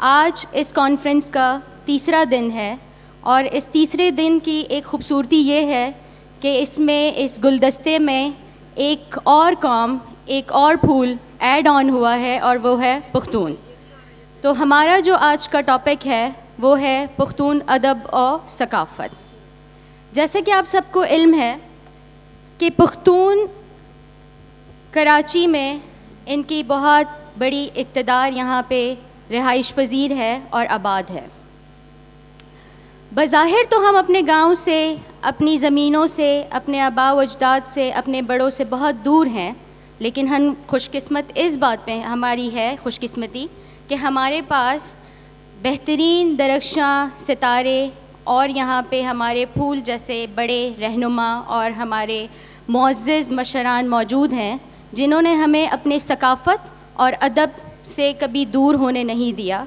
آج اس کانفرنس کا تیسرا دن ہے اور اس تیسرے دن کی ایک خوبصورتی یہ ہے کہ اس میں اس گلدستے میں ایک اور قوم، ایک اور پھول ایڈ آن ہوا ہے اور وہ ہے پختون. تو ہمارا جو آج کا ٹاپک ہے وہ ہے پختون ادب اور ثقافت. جیسے کہ آپ سب کو علم ہے کہ پختون کراچی میں ان کی بہت بڑی اقتدار یہاں پہ رہائش پذیر ہے اور آباد ہے. بظاہر تو ہم اپنے گاؤں سے، اپنی زمینوں سے، اپنے آباء و اجداد سے، اپنے بڑوں سے بہت دور ہیں، لیکن ہم خوش قسمت اس بات پہ ہماری ہے خوش قسمتی کہ ہمارے پاس بہترین درخشاں ستارے اور یہاں پہ ہمارے پھول جیسے بڑے رہنما اور ہمارے معزز مشران موجود ہیں، جنہوں نے ہمیں اپنے ثقافت اور ادب سے کبھی دور ہونے نہیں دیا.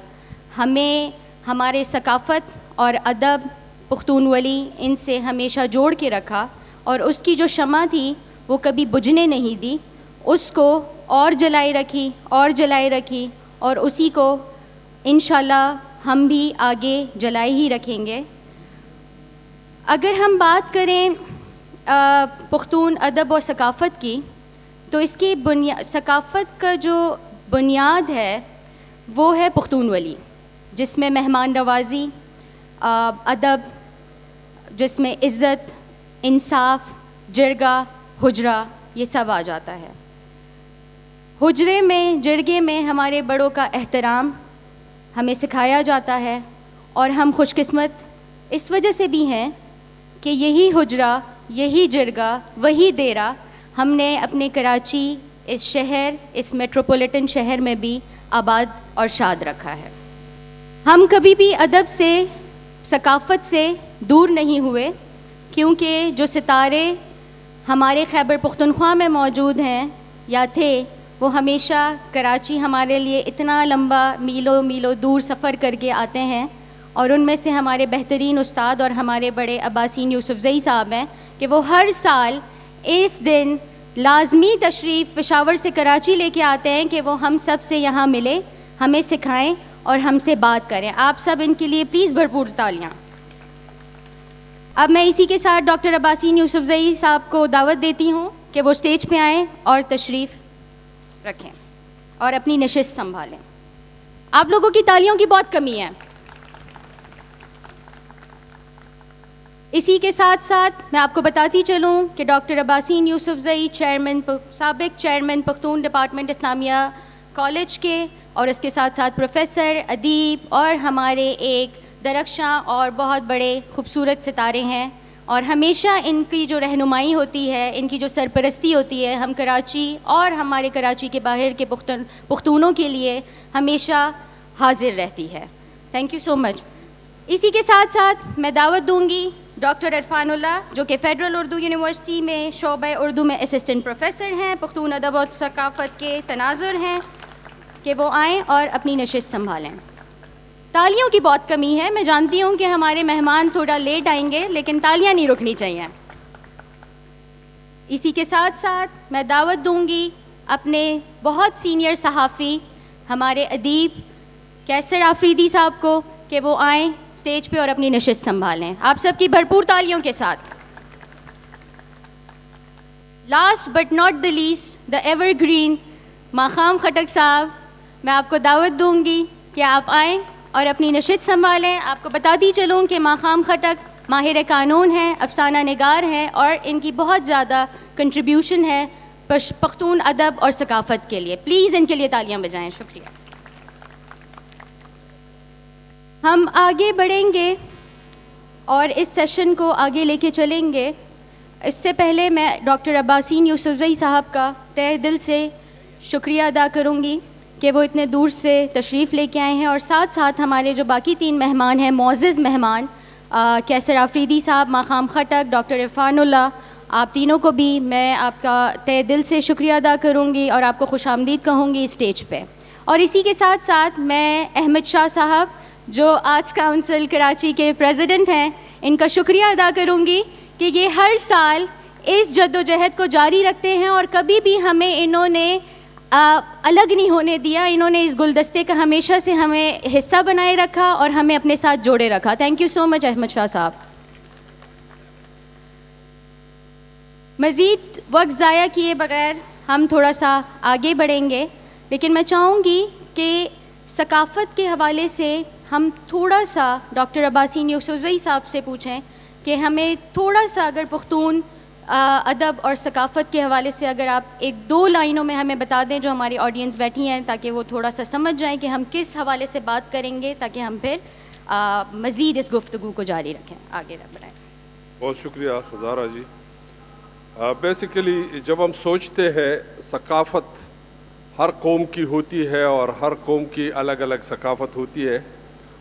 ہمیں ہمارے ثقافت اور ادب، پختون ولی، ان سے ہمیشہ جوڑ کے رکھا اور اس کی جو شمع تھی وہ کبھی بجھنے نہیں دی. اس کو اور جلائی رکھی اور اسی کو انشاءاللہ ہم بھی آگے جلائی ہی رکھیں گے. اگر ہم بات کریں پختون ادب اور ثقافت کی، تو اس کی ثقافت کا جو بنیاد ہے وہ ہے پختون ولی، جس میں مہمان نوازی، ادب، جس میں عزت، انصاف، جرگہ، حجرہ، یہ سب آ جاتا ہے. جرگے میں ہمارے بڑوں کا احترام ہمیں سکھایا جاتا ہے اور ہم خوش قسمت اس وجہ سے بھی ہیں کہ یہی حجرہ، یہی جرگہ، وہی دیرہ ہم نے اپنے کراچی اس شہر، اس میٹروپولیٹن شہر میں بھی آباد اور شاد رکھا ہے. ہم کبھی بھی ادب سے، ثقافت سے دور نہیں ہوئے، کیونکہ جو ستارے ہمارے خیبر پختونخوا میں موجود ہیں یا تھے، وہ ہمیشہ کراچی ہمارے لیے اتنا لمبا میلوں دور سفر کر کے آتے ہیں. اور ان میں سے ہمارے بہترین استاد اور ہمارے بڑے عباسین یوسف زئی صاحب ہیں کہ وہ ہر سال اس دن لازمی تشریف پشاور سے کراچی لے کے آتے ہیں کہ وہ ہم سب سے یہاں ملے، ہمیں سکھائیں اور ہم سے بات کریں. آپ سب ان کے لیے پلیز بھرپور تالیاں. اب میں اسی کے ساتھ ڈاکٹر عباسین یوسف زئی صاحب کو دعوت دیتی ہوں کہ وہ سٹیج پہ آئیں اور تشریف رکھیں اور اپنی نشست سنبھالیں. آپ لوگوں کی تالیوں کی بہت کمی ہے. اسی کے ساتھ ساتھ میں آپ کو بتاتی چلوں کہ ڈاکٹر عباسین یوسف زئی سابق چیئرمین پختون ڈپارٹمنٹ اسلامیہ کالج کے، اور اس کے ساتھ ساتھ پروفیسر، ادیب اور ہمارے ایک درخشاں اور بہت بڑے خوبصورت ستارے ہیں. اور ہمیشہ ان کی جو رہنمائی ہوتی ہے، ان کی جو سرپرستی ہوتی ہے، ہم کراچی اور ہمارے کراچی کے باہر کے پختونوں کے لیے ہمیشہ حاضر رہتی ہے. تھینک یو سو مچ. اسی کے ساتھ ساتھ میں دعوت دوں گی ڈاکٹر عرفان اللہ، جو کہ فیڈرل اردو یونیورسٹی میں شعبہ اردو میں اسسٹنٹ پروفیسر ہیں، پختون ادب اور ثقافت کے تناظر ہیں، کہ وہ آئیں اور اپنی نشست سنبھالیں. تالیوں کی بہت کمی ہے. میں جانتی ہوں کہ ہمارے مہمان تھوڑا لیٹ آئیں گے، لیکن تالیاں نہیں رکنی چاہیے. اسی کے ساتھ ساتھ میں دعوت دوں گی اپنے بہت سینئر صحافی، ہمارے ادیب کیسر آفریدی صاحب کو کہ وہ آئیں اسٹیج پہ اور اپنی نشست سنبھالیں. آپ سب کی بھرپور تالیوں کے ساتھ. Last but not the least, the evergreen ماقام خٹک صاحب، میں آپ کو دعوت دوں گی کہ آپ آئیں اور اپنی نشست سنبھالیں. آپ کو بتاتی چلوں کہ ماقام خٹک ماہر قانون ہیں، افسانہ نگار ہیں، اور ان کی بہت زیادہ کنٹریبیوشن ہے پختون ادب اور ثقافت کے لیے. پلیز ان کے لیے تالیاں بجائیں. شکریہ. ہم آگے بڑھیں گے اور اس سیشن کو آگے لے کے چلیں گے. اس سے پہلے میں ڈاکٹر عباسین یوسف زئی صاحب کا تہہ دل سے شکریہ ادا کروں گی کہ وہ اتنے دور سے تشریف لے کے آئے ہیں، اور ساتھ ساتھ ہمارے جو باقی 3 مہمان ہیں، معزز مہمان، کیسر آفریدی صاحب ماقام خٹک، ڈاکٹر عرفان اللہ، آپ تینوں کو بھی میں آپ کا تہہ دل سے شکریہ ادا کروں گی اور آپ کو خوش آمدید کہوں گی اسٹیج پہ. اور اسی کے ساتھ ساتھ میں احمد شاہ صاحب، جو آرٹس کاؤنسل کراچی کے پریزیڈنٹ ہیں، ان کا شکریہ ادا کروں گی کہ یہ ہر سال اس جد و جہد کو جاری رکھتے ہیں اور کبھی بھی ہمیں انہوں نے الگ نہیں ہونے دیا. انہوں نے اس گلدستے کا ہمیشہ سے ہمیں حصہ بنائے رکھا اور ہمیں اپنے ساتھ جوڑے رکھا. تھینک یو سو مچ احمد شاہ صاحب. مزید وقت ضائع کیے بغیر ہم تھوڑا سا آگے بڑھیں گے, لیکن میں چاہوں گی کہ ثقافت کے حوالے سے ہم تھوڑا سا ڈاکٹر عباسین یوسفزئی صاحب سے پوچھیں کہ ہمیں تھوڑا سا اگر پختون ادب اور ثقافت کے حوالے سے اگر آپ 1-2 لائنوں میں ہمیں بتا دیں جو ہماری آڈینس بیٹھی ہیں, تاکہ وہ تھوڑا سا سمجھ جائیں کہ ہم کس حوالے سے بات کریں گے, تاکہ ہم پھر مزید اس گفتگو کو جاری رکھیں, آگے بڑھائیں. بہت شکریہ خزارہ جی. بیسیکلی جب ہم سوچتے ہیں ثقافت ہر قوم کی ہوتی ہے اور ہر قوم کی الگ الگ ثقافت ہوتی ہے,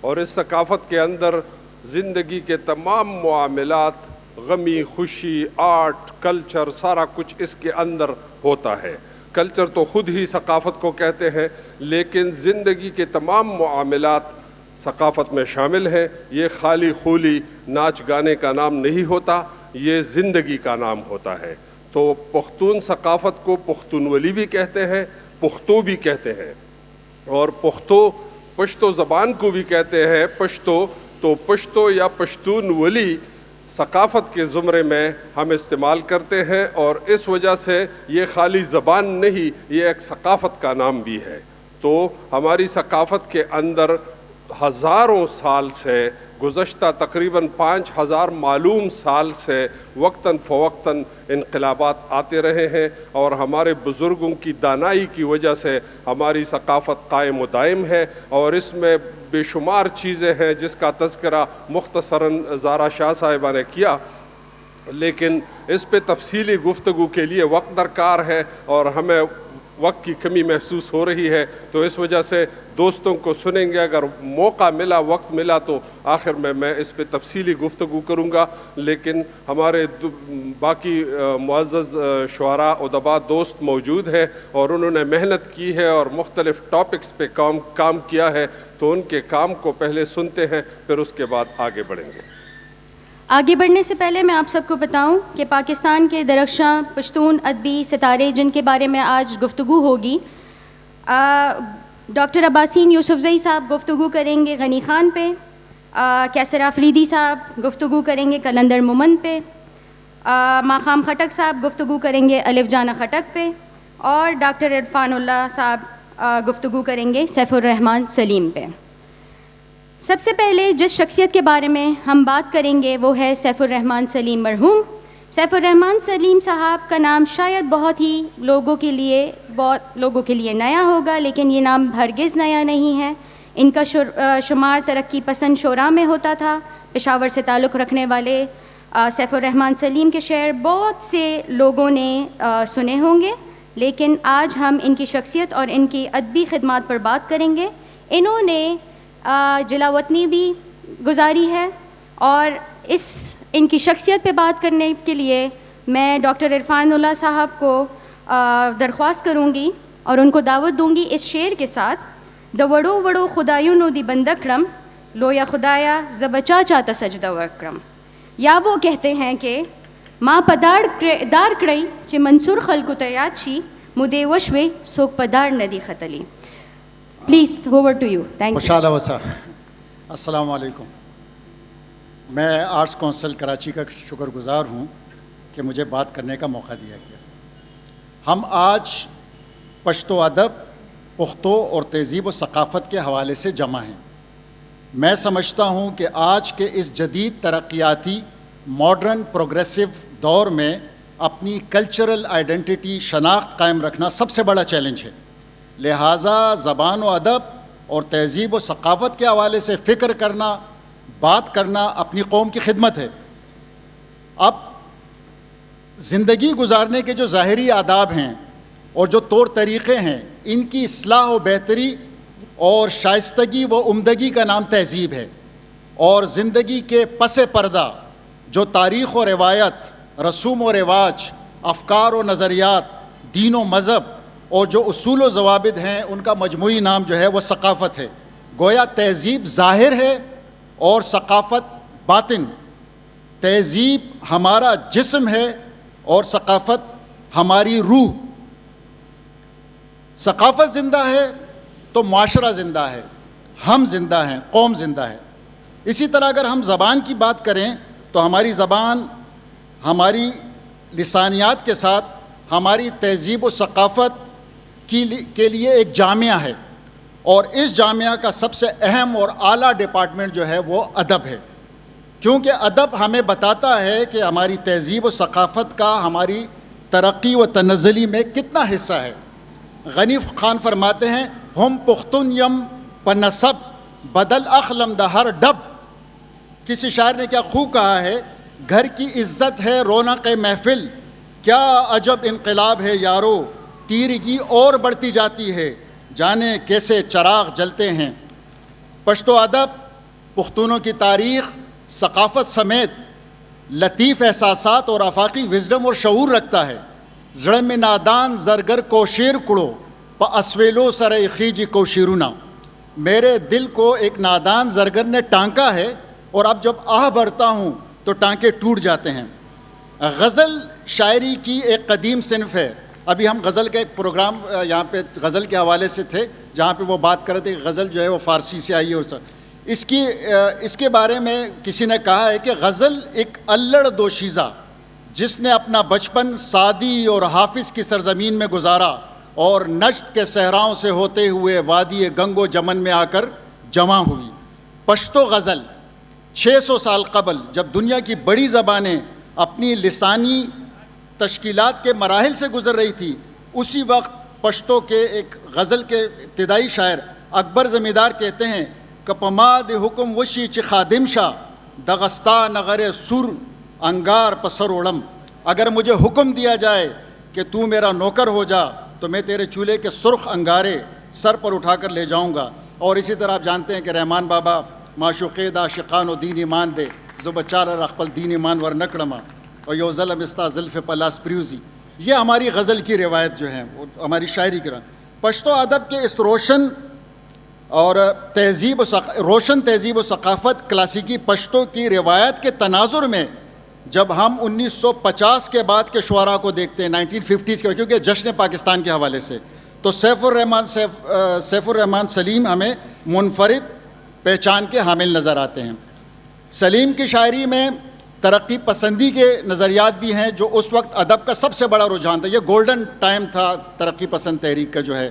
اور اس ثقافت کے اندر زندگی کے تمام معاملات, غمی خوشی, آرٹ, کلچر, سارا کچھ اس کے اندر ہوتا ہے. کلچر تو خود ہی ثقافت کو کہتے ہیں, لیکن زندگی کے تمام معاملات ثقافت میں شامل ہیں. یہ خالی خولی ناچ گانے کا نام نہیں ہوتا, یہ زندگی کا نام ہوتا ہے. تو پختون ثقافت کو پختونولی بھی کہتے ہیں, پختو بھی کہتے ہیں, اور پشتو زبان کو بھی کہتے ہیں پشتو. تو پشتو یا پشتون ولی ثقافت کے زمرے میں ہم استعمال کرتے ہیں, اور اس وجہ سے یہ خالی زبان نہیں, یہ ایک ثقافت کا نام بھی ہے. تو ہماری ثقافت کے اندر ہزاروں سال سے, گزشتہ تقریباً 5000 معلوم سال سے وقتاً فوقتاً انقلابات آتے رہے ہیں, اور ہمارے بزرگوں کی دانائی کی وجہ سے ہماری ثقافت قائم و دائم ہے. اور اس میں بے شمار چیزیں ہیں جس کا تذکرہ مختصراً زارا شاہ صاحبہ نے کیا, لیکن اس پہ تفصیلی گفتگو کے لیے وقت درکار ہے, اور ہمیں وقت کی کمی محسوس ہو رہی ہے. تو اس وجہ سے دوستوں کو سنیں گے, اگر موقع ملا, وقت ملا, تو آخر میں اس پہ تفصیلی گفتگو کروں گا. لیکن ہمارے باقی معزز شعراء ادباء دوست موجود ہیں, اور انہوں نے محنت کی ہے اور مختلف ٹاپکس پہ کام کیا ہے, تو ان کے کام کو پہلے سنتے ہیں, پھر اس کے بعد آگے بڑھیں گے. آگے بڑھنے سے پہلے میں آپ سب کو بتاؤں کہ پاکستان کے درخشاں پشتون ادبی ستارے جن کے بارے میں آج گفتگو ہوگی, ڈاکٹر عباسین یوسفزئی صاحب گفتگو کریں گے غنی خان پہ, کیسر آفریدی صاحب گفتگو کریں گے قلندر مومند پہ, ماقام خٹک صاحب گفتگو کریں گے الف جانا خٹک پہ, اور ڈاکٹر عرفان اللہ صاحب گفتگو کریں گے سیف الرحمان سلیم پہ. سب سے پہلے جس شخصیت کے بارے میں ہم بات کریں گے وہ ہے سیف الرحمان سلیم مرحوم. سیف الرحمان سلیم صاحب کا نام شاید بہت لوگوں کے لیے نیا ہوگا, لیکن یہ نام ہرگز نیا نہیں ہے. ان کا شمار ترقی پسند شعراء میں ہوتا تھا. پشاور سے تعلق رکھنے والے سیف الرحمان سلیم کے شعر بہت سے لوگوں نے سنے ہوں گے, لیکن آج ہم ان کی شخصیت اور ان کی ادبی خدمات پر بات کریں گے. انہوں نے جلا وطنی بھی گزاری ہے, اور ان کی شخصیت پہ بات کرنے کے لیے میں ڈاکٹر عرفان اللہ صاحب کو درخواست کروں گی اور ان کو دعوت دوں گی اس شعر کے ساتھ. د وڑو وڑو خدایوں نو دی بندکرم لو یا خدایا زبچا چاہتا سجدہ وکرم. یا وہ کہتے ہیں کہ ماں پدار کڑی چے منصور خلقو تیاد چی مدے وشوے سوک پدار ندی خطلی. Please over to you. Thank you. خوشحال وسا. السلام علیکم. میں آرٹس کونسل کراچی کا شکر گزار ہوں کہ مجھے بات کرنے کا موقع دیا گیا. ہم آج پشتو ادب, پختو اور تہذیب و ثقافت کے حوالے سے جمع ہیں. میں سمجھتا ہوں کہ آج کے اس جدید ترقیاتی ماڈرن پروگریسو دور میں اپنی کلچرل آئیڈینٹی شناخت قائم رکھنا سب سے بڑا چیلنج ہے. لہٰذا زبان و ادب اور تہذیب و ثقافت کے حوالے سے فکر کرنا, بات کرنا اپنی قوم کی خدمت ہے. اب زندگی گزارنے کے جو ظاہری آداب ہیں اور جو طور طریقے ہیں, ان کی اصلاح و بہتری اور شائستگی و عمدگی کا نام تہذیب ہے. اور زندگی کے پس پردہ جو تاریخ و روایت, رسوم و رواج, افکار و نظریات, دین و مذہب اور جو اصول و ضوابط ہیں, ان کا مجموعی نام جو ہے وہ ثقافت ہے. گویا تہذیب ظاہر ہے اور ثقافت باطن. تہذیب ہمارا جسم ہے اور ثقافت ہماری روح. ثقافت زندہ ہے تو معاشرہ زندہ ہے، ہم زندہ ہیں، قوم زندہ ہے۔ اسی طرح اگر ہم زبان کی بات کریں تو ہماری زبان ہماری لسانیات کے ساتھ ہماری تہذیب و ثقافت کے لیے ایک جامعہ ہے، اور اس جامعہ کا سب سے اہم اور اعلیٰ ڈپارٹمنٹ جو ہے وہ ادب ہے، کیونکہ ادب ہمیں بتاتا ہے کہ ہماری تہذیب و ثقافت کا ہماری ترقی و تنزلی میں کتنا حصہ ہے۔ غنی خان فرماتے ہیں ہم پختون یم پنصب بدل اخلم دہر ڈب۔ کسی شاعر نے کیا خوب کہا ہے، گھر کی عزت ہے رونق محفل، کیا عجب انقلاب ہے یارو، تیرگی اور بڑھتی جاتی ہے، جانے کیسے چراغ جلتے ہیں۔ پشتو ادب پختونوں کی تاریخ، ثقافت سمیت لطیف احساسات اور آفاقی وزڈم اور شعور رکھتا ہے۔ زڑ میں نادان زرگر کو شیر کڑو پا اسویلو سر خیجی کو شیرونا۔ میرے دل کو ایک نادان زرگر نے ٹانکا ہے، اور اب جب آہ بھرتا ہوں تو ٹانکے ٹوٹ جاتے ہیں۔ غزل شاعری کی ایک قدیم صنف ہے۔ ابھی ہم غزل کا ایک پروگرام یہاں پہ غزل کے حوالے سے تھے، جہاں پہ وہ بات کر رہے تھے کہ غزل جو ہے وہ فارسی سے آئی ہے، اور اس کے بارے میں کسی نے کہا ہے کہ غزل ایک الڑ دوشیزہ جس نے اپنا بچپن سعدی اور حافظ کی سرزمین میں گزارا، اور نجد کے صحراؤں سے ہوتے ہوئے وادی گنگ و جمن میں آ کر جمع ہوئی۔ پشتو غزل 600 سال قبل جب دنیا کی بڑی زبانیں اپنی لسانی تشکیلات کے مراحل سے گزر رہی تھی، اسی وقت پشتو کے ایک غزل کے ابتدائی شاعر اکبر زمیندار کہتے ہیں کہ پماد حکم وشی چ خادم شاہ دغستا نغر سر انگار پسر اوڑم۔ اگر مجھے حکم دیا جائے کہ تو میرا نوکر ہو جا تو میں تیرے چولہے کے سرخ انگارے سر پر اٹھا کر لے جاؤں گا۔ اور اسی طرح آپ جانتے ہیں کہ رحمان بابا معشوقے دا شقان و دین ایمان دے زو بچار رقبل دین ایمان ور نکڑما اور یو ظلم استا زلف پلاس پریوزی۔ یہ ہماری غزل کی روایت جو ہے، ہماری شاعری کی پشتو ادب کے اس روشن تہذیب و ثقافت کلاسیکی پشتو کی روایت کے تناظر میں جب ہم 1950 کے بعد کے شعراء کو دیکھتے ہیں، 1950s کے، کیونکہ جشن پاکستان کے حوالے سے، تو سیف الرحمان سلیم ہمیں منفرد پہچان کے حامل نظر آتے ہیں۔ سلیم کی شاعری میں ترقی پسندی کے نظریات بھی ہیں، جو اس وقت ادب کا سب سے بڑا رجحان تھا۔ یہ گولڈن ٹائم تھا ترقی پسند تحریک کا جو ہے۔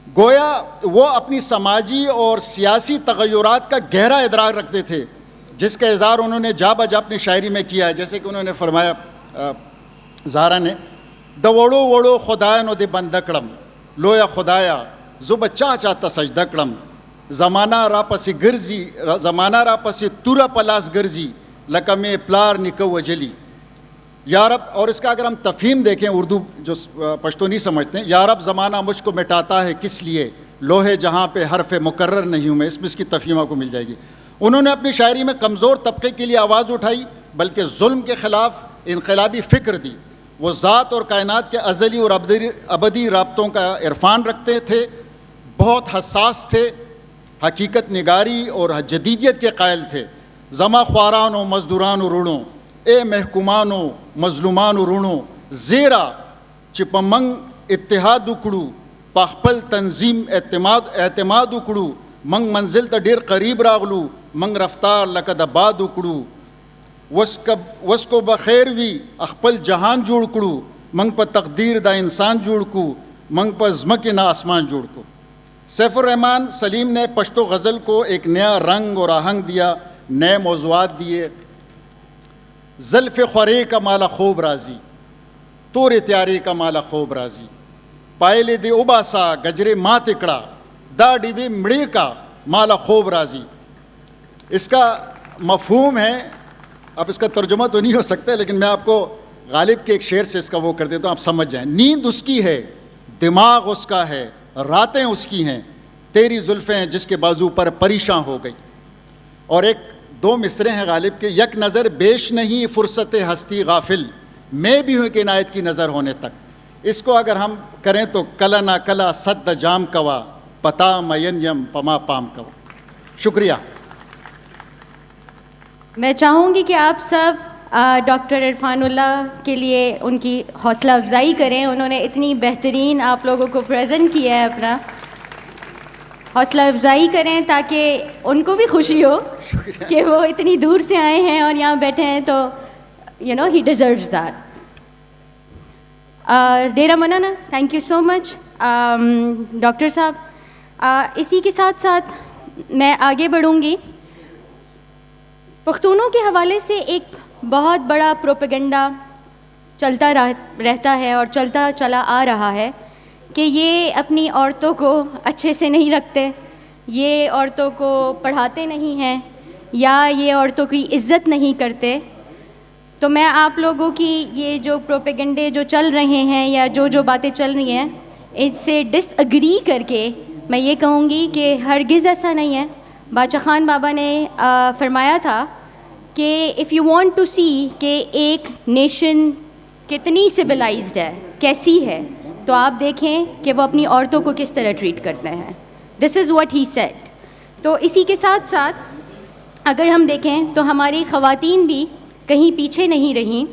گویا وہ اپنی سماجی اور سیاسی تغیرات کا گہرا ادراک رکھتے تھے، جس کا اظہار انہوں نے جا بجا اپنی شاعری میں کیا ہے۔ جیسے کہ انہوں نے فرمایا زہرا نے، دوڑو وڑو خدایا نو دے بندکڑم لویا خدایا زو بچہ چاہتا سجدکڑم زمانہ را پسی گرزی زمانہ را پسی تورا پلاس گرزی لکم پلار نکو وجلی۔ یا رب، اور اس کا اگر ہم تفہیم دیکھیں، اردو جو پشتو نہیں سمجھتے ہیں، یا رب زمانہ مجھ کو مٹاتا ہے کس لیے، لوہے جہاں پہ حرف مکرر نہیں ہوں میں، اس میں اس کی تفہیم آپ کو مل جائے گی۔ انہوں نے اپنی شاعری میں کمزور طبقے کے لیے آواز اٹھائی، بلکہ ظلم کے خلاف انقلابی فکر دی۔ وہ ذات اور کائنات کے ازلی اور ابدی رابطوں کا عرفان رکھتے تھے، بہت حساس تھے، حقیقت نگاری اور جدیدیت کے قائل تھے۔ زما خواران و مزدوران و رونو اے محکومان و مظلومان و رونو زیرا چپمنگ اتحاد اکڑو پخپل تنظیم اعتماد اکڑو منگ منزل تا ڈیر قریب راغلو منگ رفتار لکد آباد اکڑو وس کو بخیر وی اخپل جہان جوڑ کڑو منگ پا تقدیر دا انسان جوڑ کو منگ پا زمک نا آسمان جوڑ کو۔ سیف الرحمان سلیم نے پشتو غزل کو ایک نیا رنگ اور آہنگ دیا، نئے موضوعات دیے۔ زلف خورے کا مالا خوب رازی تور تیارے کا مالا خوب رازی پائلے دے اباسا گجرے ماں تکڑا دا ڈیوے مڑے کا مالا خوب رازی۔ اس کا مفہوم ہے، اب اس کا ترجمہ تو نہیں ہو سکتا، لیکن میں آپ کو غالب کے ایک شعر سے اس کا وہ کر دیتا ہوں، آپ سمجھ جائیں۔ نیند اس کی ہے، دماغ اس کا ہے، راتیں اس کی ہیں، تیری زلفیں جس کے بازو پر پریشاں ہو گئی۔ اور ایک دو مصرے ہیں غالب کے، یک نظر بیش نہیں فرصت ہستی غافل میں بھی ہوں کہ عنایت کی نظر ہونے تک۔ اس کو اگر ہم کریں تو کلا نا کلا صد جام کوا پتا مین یم پما پام کوا۔ شکریہ۔ میں چاہوں گی کہ آپ سب ڈاکٹر عرفان اللہ کے لیے ان کی حوصلہ افزائی کریں. انہوں نے اتنی بہترین آپ لوگوں کو پریزنٹ کیا ہے, اپنا حوصلہ افزائی کریں تاکہ ان کو بھی خوشی ہو کہ وہ اتنی دور سے آئے ہیں اور یہاں بیٹھے ہیں, تو you know he deserves that. ڈیرا منانا, thank you so much doctor Sahib. اسی کے ساتھ ساتھ میں آگے بڑھوں گی. پختونوں کے حوالے سے ایک بہت بڑا پروپیگنڈا چلتا رہتا ہے اور چلتا چلا آ رہا ہے کہ یہ اپنی عورتوں کو اچھے سے نہیں رکھتے, یہ عورتوں کو پڑھاتے نہیں ہیں, یا یہ عورتوں کی عزت نہیں کرتے. تو میں آپ لوگوں کی یہ جو پروپیگنڈے جو چل رہے ہیں یا جو باتیں چل رہی ہیں اس سے ڈس اگری کر کے میں یہ کہوں گی کہ ہرگز ایسا نہیں ہے. باچا خان بابا نے فرمایا تھا کہ اف یو وانٹ ٹو سی کہ ایک نیشن کتنی سویلائزڈ ہے, کیسی ہے, تو آپ دیکھیں کہ وہ اپنی عورتوں کو کس طرح ٹریٹ کرتے ہیں. دس از واٹ ہی سیڈ. تو اسی کے ساتھ ساتھ اگر ہم دیکھیں تو ہماری خواتین بھی کہیں پیچھے نہیں رہیں.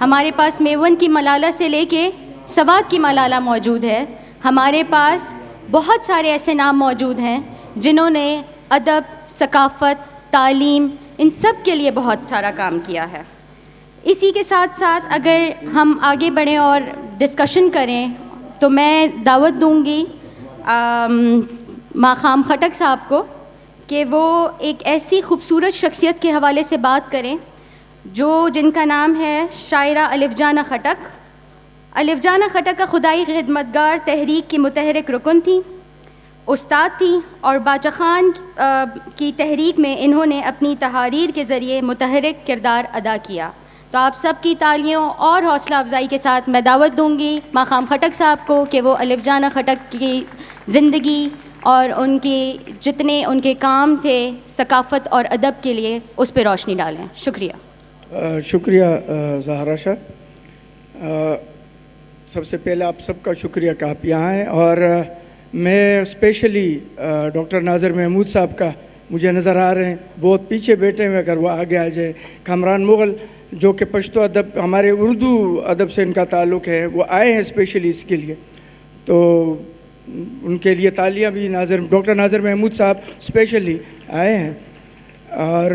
ہمارے پاس میون کی ملالہ سے لے کے سوات کی ملالہ موجود ہے. ہمارے پاس بہت سارے ایسے نام موجود ہیں جنہوں نے ادب, ثقافت, تعلیم, ان سب کے لیے بہت سارا کام کیا ہے. اسی کے ساتھ ساتھ اگر ہم آگے بڑھیں اور ڈسکشن کریں تو میں دعوت دوں گی ماقام خٹک صاحب کو کہ وہ ایک ایسی خوبصورت شخصیت کے حوالے سے بات کریں جن کا نام ہے شاعرہ الف جانہ خٹک. الف جانہ خٹک کا خدائی خدمتگار تحریک کی متحرک رکن تھیں, استاد تھیں, اور باچا خان کی تحریک میں انہوں نے اپنی تحاریر کے ذریعے متحرک کردار ادا کیا. تو آپ سب کی تالیوں اور حوصلہ افزائی کے ساتھ میں دعوت دوں گی ماقام خٹک صاحب کو کہ وہ الف جانہ خٹک کی زندگی اور ان کی جتنے ان کے کام تھے ثقافت اور ادب کے لیے اس پہ روشنی ڈالیں. شکریہ. شکریہ زہرا شاہ. سب سے پہلے آپ سب کا شکریہ کہ آپ یہاں ہیں, اور میں اسپیشلی ڈاکٹر ناظر محمود صاحب کا مجھے نظر آ رہے ہیں, بہت پیچھے بیٹھے ہوئے, اگر وہ آگے آ جائے. کامران مغل جو کہ پشتو ادب, ہمارے اردو ادب سے ان کا تعلق ہے, وہ آئے ہیں اسپیشلی اس کے لیے, تو ان کے لیے تالیاں بھی. ڈاکٹر ناظر محمود صاحب اسپیشلی آئے ہیں. اور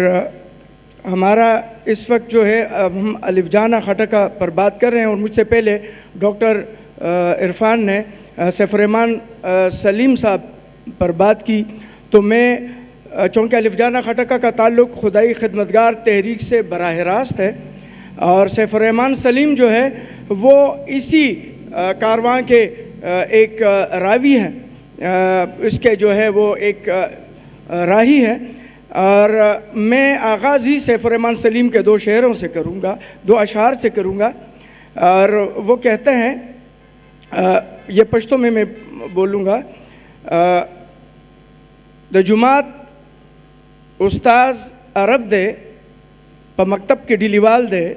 ہمارا اس وقت جو ہے اب ہم الف جانہ خٹکہ پر بات کر رہے ہیں, اور مجھ سے پہلے ڈاکٹر عرفان نے سیف الرحمان سلیم صاحب پر بات کی. تو میں چونکہ الف جانہ خٹکہ کا تعلق خدائی خدمتگار تحریک سے براہ راست ہے, اور سیف الرحمان سلیم جو ہے وہ اسی کارواں کے ایک راوی ہیں, اس کے جو ہے وہ ایک راہی ہیں. اور میں آغاز ہی سیف الرحمان سلیم کے 2 شعروں سے کروں گا, 2 اشعار سے کروں گا. اور وہ کہتے ہیں, یہ پشتو میں بولوں گا, د جماعت استاز عرب دے پا مکتب کے ڈیلیوال دے,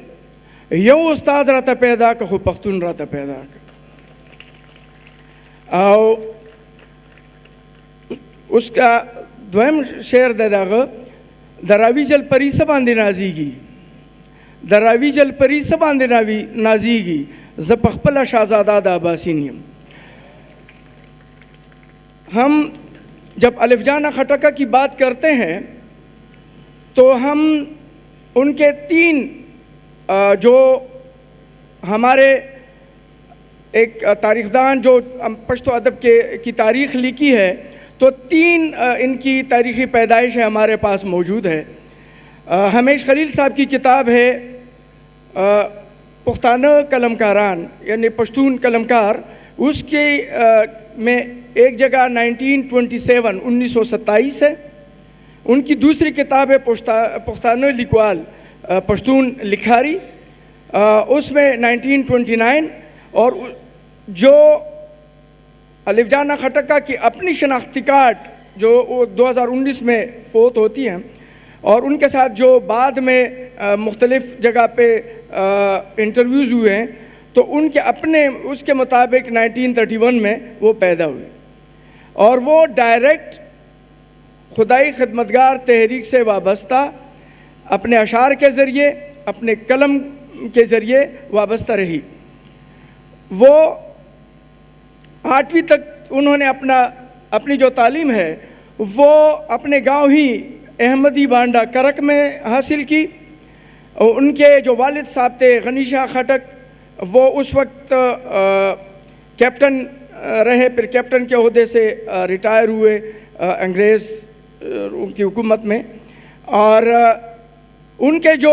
یو استاد راتا پیدا کہ خو پختون راتا پیدا کہ. او اس کا دویم شعر دے داغا, دراوی جل پری سباندے نازیگی, دراوی جل پری سباندے نازیگی, زپخپلا شاہزادہ دا عباسی نیم. ہم جب الف جانہ خٹکہ کی بات کرتے ہیں تو ہم ان کے 3 جو ہمارے ایک تاریخ دان جو پشتو ادب کی تاریخ لکھی ہے, تو 3 ان کی تاریخی پیدائش ہمارے پاس موجود ہے. ہمیش خلیل صاحب کی کتاب ہے پختانہ قلمکاران, یعنی پشتون قلمکار. اس کے میں ایک جگہ 1927 ہے. ان کی دوسری کتاب ہے پختانہ لکوال پشتون لکھاری, اس میں 1929. اور جو الف جانہ خٹکہ کی اپنی شناختی کارڈ جو 2019 میں فوت ہوتی ہیں, اور ان کے ساتھ جو بعد میں مختلف جگہ پہ انٹرویوز ہوئے ہیں, تو ان کے اپنے اس کے مطابق 1931 میں وہ پیدا ہوئی, اور وہ ڈائریکٹ خدائی خدمتگار تحریک سے وابستہ اپنے اشعار کے ذریعے, اپنے قلم کے ذریعے وابستہ رہی. وہ 8ویں تک انہوں نے اپنی جو تعلیم ہے وہ اپنے گاؤں ہی احمدی بانڈا کرک میں حاصل کی. ان کے جو والد صاحب تھے غنی شاہ خٹک, وہ اس وقت کیپٹن رہے, پھر کیپٹن کے عہدے سے ریٹائر ہوئے انگریز کی حکومت میں. اور ان کے جو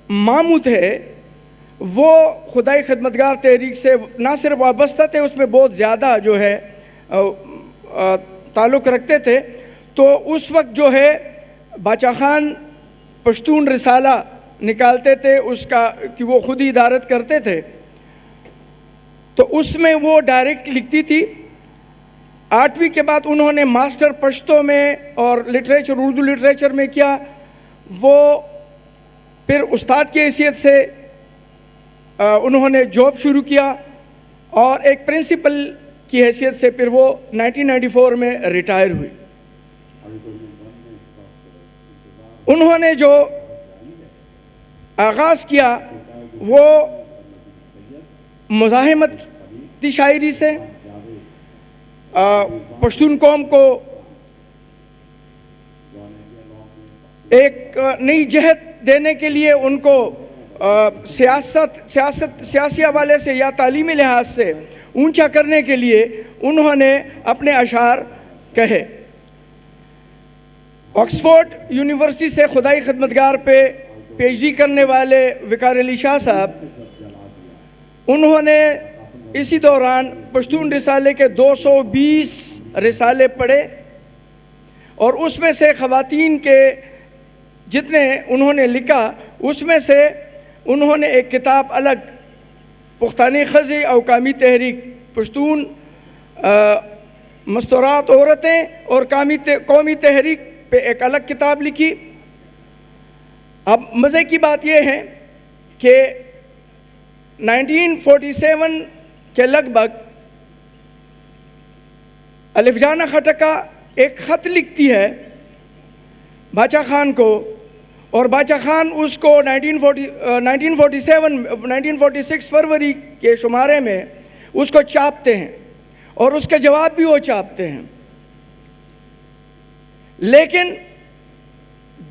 ماموں تھے وہ خدائی خدمتگار تحریک سے نہ صرف وابستہ تھے, اس میں بہت زیادہ جو ہے تعلق رکھتے تھے. تو اس وقت جو ہے باچا خان پشتون رسالہ نکالتے تھے, اس کا کہ وہ خود ہی ادارت کرتے تھے, تو اس میں وہ ڈائریکٹ لکھتی تھی. 8ویں کے بعد انہوں نے ماسٹر پشتو میں اور لٹریچر, اردو لٹریچر میں کیا. وہ پھر استاد کی حیثیت سے انہوں نے جاب شروع کیا, اور ایک پرنسپل کی حیثیت سے پھر وہ 1994 میں ریٹائر ہوئی. انہوں نے جو آغاز کیا وہ مزاحمت کی شاعری سے, پشتون قوم کو ایک نئی جہت دینے کے لیے ان کو سیاسی حوالے سے یا تعلیمی لحاظ سے اونچا کرنے کے لیے انہوں نے اپنے اشعار کہے. آکسفورڈ یونیورسٹی سے خدائی خدمتگار پہ پی ایچ ڈی کرنے والے وقار علی شاہ صاحب, انہوں نے اسی دوران پشتون رسالے کے 220 رسالے پڑھے, اور اس میں سے خواتین کے جتنے انہوں نے لکھا اس میں سے انہوں نے ایک کتاب الگ پختانی خزی اوقامی تحریک پشتون مستورات عورتیں اور قومی تحریک پہ ایک الگ کتاب لکھی. اب مزے کی بات یہ ہے کہ 1947 کے لگ بھگ الف جانہ خٹکہ ایک خط لکھتی ہے باچا خان کو, اور باچا خان اس کو 1946 فروری کے شمارے میں اس کو چھاپتے ہیں, اور اس کا جواب بھی وہ چھاپتے ہیں. لیکن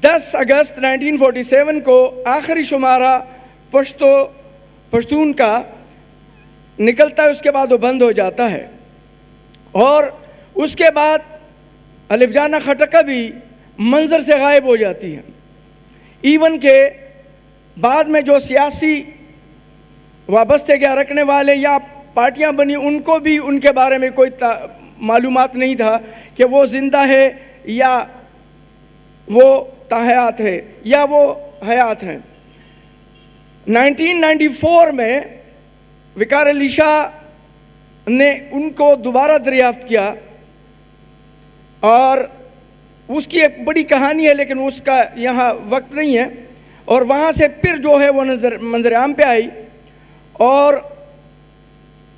10 اگست 1947 کو آخری شمارہ پشتون کا نکلتا ہے, اس کے بعد وہ بند ہو جاتا ہے, اور اس کے بعد الف جانہ خٹکہ بھی منظر سے غائب ہو جاتی ہے. ایون کہ بعد میں جو سیاسی وابستگی رکھنے والے یا پارٹیاں بنی ان کو بھی ان کے بارے میں کوئی معلومات نہیں تھا کہ وہ زندہ ہے یا وہ تاحیات ہے یا وہ حیات ہیں. 1994 میں وقار علی شاہ نے ان کو دوبارہ دریافت کیا, اور اس کی ایک بڑی کہانی ہے لیکن اس کا یہاں وقت نہیں ہے. اور وہاں سے پھر جو ہے وہ منظر عام پہ آئی, اور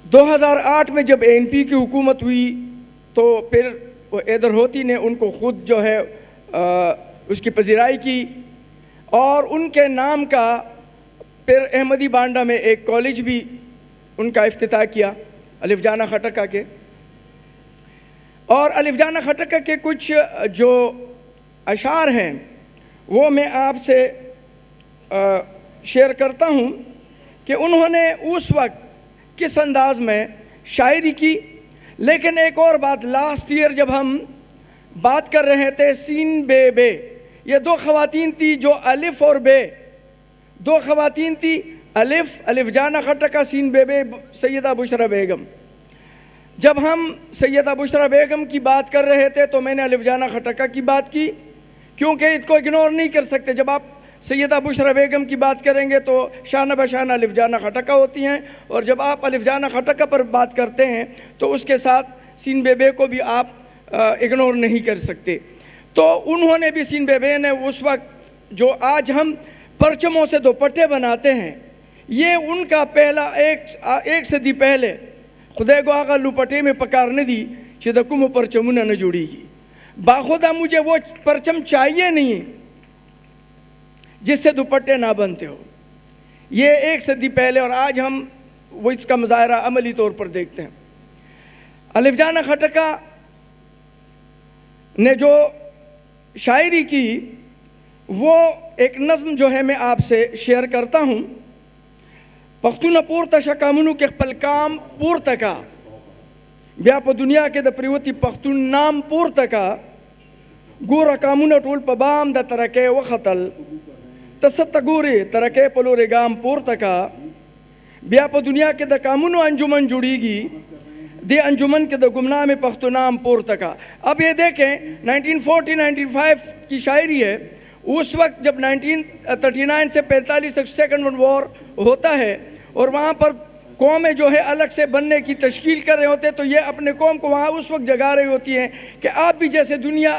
2008 میں جب ANP کی حکومت ہوئی تو پھر حیدر ہوتی نے ان کو خود جو ہے اس کی پذیرائی کی, اور ان کے نام کا پھر احمدی بانڈا میں ایک کالج بھی ان کا افتتاح کیا الف جانہ خٹکہ کے. اور الف جانہ خٹکہ کے کچھ جو اشعار ہیں وہ میں آپ سے شیئر کرتا ہوں کہ انہوں نے اس وقت کس انداز میں شاعری کی. لیکن ایک اور بات, لاسٹ ایئر جب ہم بات کر رہے تھے سین بے, یہ دو خواتین تھی جو الف اور بے, دو خواتین تھی, الف جانہ خٹکہ, سین بے سیدہ بشرا بیگم. جب ہم سیدہ بشرا بیگم کی بات کر رہے تھے تو میں نے الف جانہ خٹکہ کی بات کی, کیونکہ اس کو اگنور نہیں کر سکتے. جب آپ سیدہ بشرا بیگم کی بات کریں گے تو شانہ بشانہ الف جانہ خٹکہ ہوتی ہیں, اور جب آپ الف جانہ خٹکہ پر بات کرتے ہیں تو اس کے ساتھ سین بے کو بھی آپ اگنور نہیں کر سکتے. تو انہوں نے بھی, سین بے نے اس وقت جو آج ہم پرچموں سے دوپٹے بناتے ہیں, یہ ان کا پہلا ایک صدی پہلے خدای کو آغا لپٹے میں پکارنے دی چدکم پرچمونہ نہ جوڑی گی. باخدا مجھے وہ پرچم چاہیے نہیں. جس سے دوپٹے نہ بنتے ہو. یہ 1 صدی پہلے، اور آج ہم وہ اس کا مظاہرہ عملی طور پر دیکھتے ہیں. الف جان خٹکہ نے جو شاعری کی وہ ایک نظم جو ہے میں آپ سے شیئر کرتا ہوں. پختونه پورته شکامونو کې خپل کام پورته کا، بیا په دنیا کې د پریوتی پختون نام پورته کا، ګوره کامونه ټول په بام د ترکې وختل، ته څه ته ګورې ترکې په لورې ګام پورته کا، بیا په دنیا کې د کامونو انجمن جوړیږي، دې انجمن کې د گمنام پختو نام پورته کا. اب یہ دیکھیں 1940-1945 کی شاعری ہے. اس وقت جب 1939 سے 45 تک سیکنڈ ورلڈ وار ہوتا ہے اور وہاں پر قومیں جو ہے الگ سے بننے کی تشکیل کر رہے ہوتے، تو یہ اپنے قوم کو وہاں اس وقت جگا رہی ہوتی ہیں کہ آپ بھی جیسے دنیا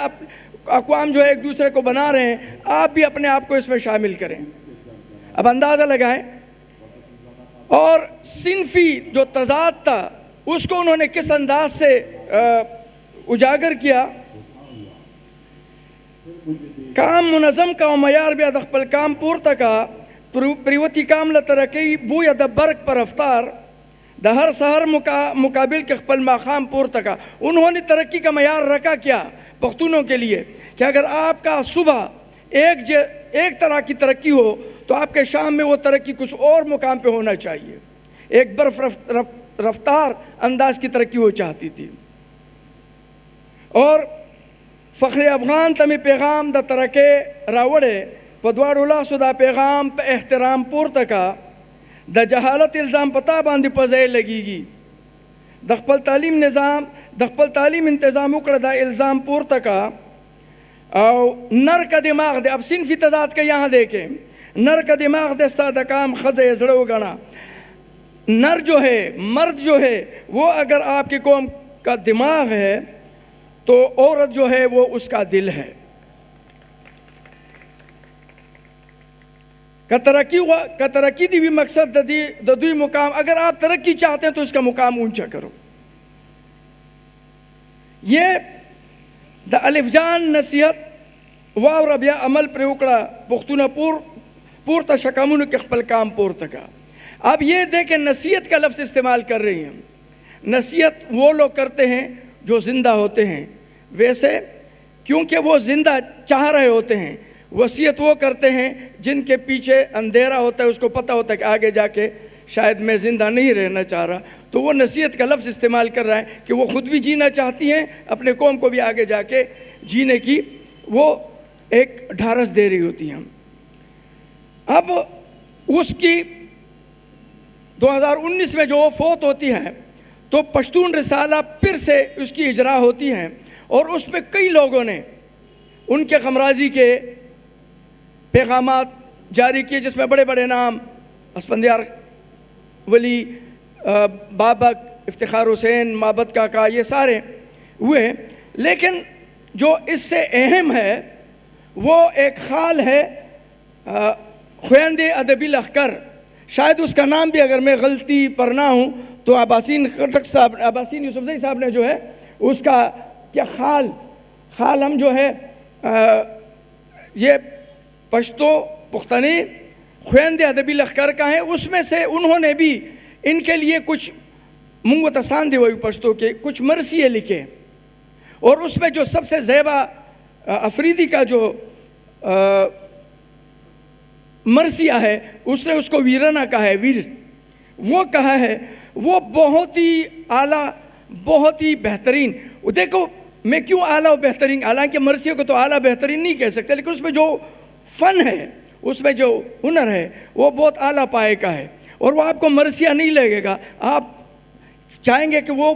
اقوام جو ہے ایک دوسرے کو بنا رہے ہیں، آپ بھی اپنے آپ کو اس میں شامل کریں. اب اندازہ لگائیں. اور صنفی جو تضاد تھا اس کو انہوں نے کس انداز سے اجاگر کیا. کام منظم کا معیار بیا د خپل کام پورته کا، پریوتی کام لترکی بویا د برق پر افطار، د ہر سحر مقابل کے خپل ماخام پورته کا. انہوں نے ترقی کا معیار رکھا کیا پختونوں کے لیے کہ اگر آپ کا صبح ایک طرح کی ترقی ہو تو آپ کے شام میں وہ ترقی کچھ اور مقام پہ ہونا چاہیے. ایک برف رفتار انداز کی ترقی وہ چاہتی تھی. اور فخر افغان تمی پیغام دا ترکے راوڑے پا دوارو لاسو دا پیغام پا احترام پورتا کا، دا جہالت الزام پتا باندی پزے لگی گی، دا خپل تعلیم انتظام اکڑا دا الزام پورتا کا. او نر کا دماغ دے، اب صنفی تضاد کا یہاں دیکھیں، نر کا دماغ دے ستا دا کام خزے زڑو گنا. نر جو ہے، مرد جو ہے، وہ اگر آپ کی قوم کا دماغ ہے تو عورت جو ہے وہ اس کا دل ہے. کا ترقی دی بھی مقصد دا دوی مقام، اگر آپ ترقی چاہتے ہیں تو اس کا مقام اونچا کرو. یہ دا الف جان نصیحت واو ربیا عمل پر اکڑا پختونہ پورتا شکامونو کے خپل کام پورتا کا. اب یہ دیکھیں نصیحت کا لفظ استعمال کر رہی ہیں. نصیحت وہ لوگ کرتے ہیں جو زندہ ہوتے ہیں، ویسے کیونکہ وہ زندہ چاہ رہے ہوتے ہیں. وصیت وہ کرتے ہیں جن کے پیچھے اندھیرا ہوتا ہے، اس کو پتہ ہوتا ہے کہ آگے جا کے شاید میں زندہ نہیں رہنا چاہ رہا، تو وہ نصیحت کا لفظ استعمال کر رہا ہے کہ وہ خود بھی جینا چاہتی ہیں، اپنے قوم کو بھی آگے جا کے جینے کی وہ ایک ڈھارس دے رہی ہوتی ہیں. اب اس کی 2019 میں جو وہ فوت ہوتی ہے تو پشتون رسالہ پھر سے اس کی اجرا ہوتی ہے، اور اس میں کئی لوگوں نے ان کے غمرازی کے پیغامات جاری کیے، جس میں بڑے بڑے نام اسفندیار ولی، بابک، افتخار حسین، مابد کاکا، یہ سارے ہوئے. لیکن جو اس سے اہم ہے وہ ایک خال ہے خویند ادبی لخکر. شاید اس کا نام بھی اگر میں غلطی پر نہ ہوں تو عباسین خٹک صاحب، عباسین یوسفزئی صاحب نے جو ہے اس کا کیا خال ہم جو ہے یہ پشتو پختنی خویند ادبی لخکر کا ہے. اس میں سے انہوں نے بھی ان کے لیے کچھ منگو تسان دی ہوئی پشتو کے کچھ مرثیے لکھے، اور اس میں جو سب سے زیبا افریدی کا جو مرثیہ ہے اس نے اس کو ویرنا کہا ہے. ویر وہ کہا ہے، وہ بہت ہی اعلیٰ، بہت ہی بہترین. دیکھو میں کیوں اعلیٰ و بہترین، حالانکہ مرثیہ کو تو اعلیٰ بہترین نہیں کہہ سکتے، لیکن اس میں جو فن ہے، اس میں جو ہنر ہے وہ بہت اعلیٰ پائے کا ہے، اور وہ آپ کو مرثیہ نہیں لگے گا. آپ چاہیں گے کہ وہ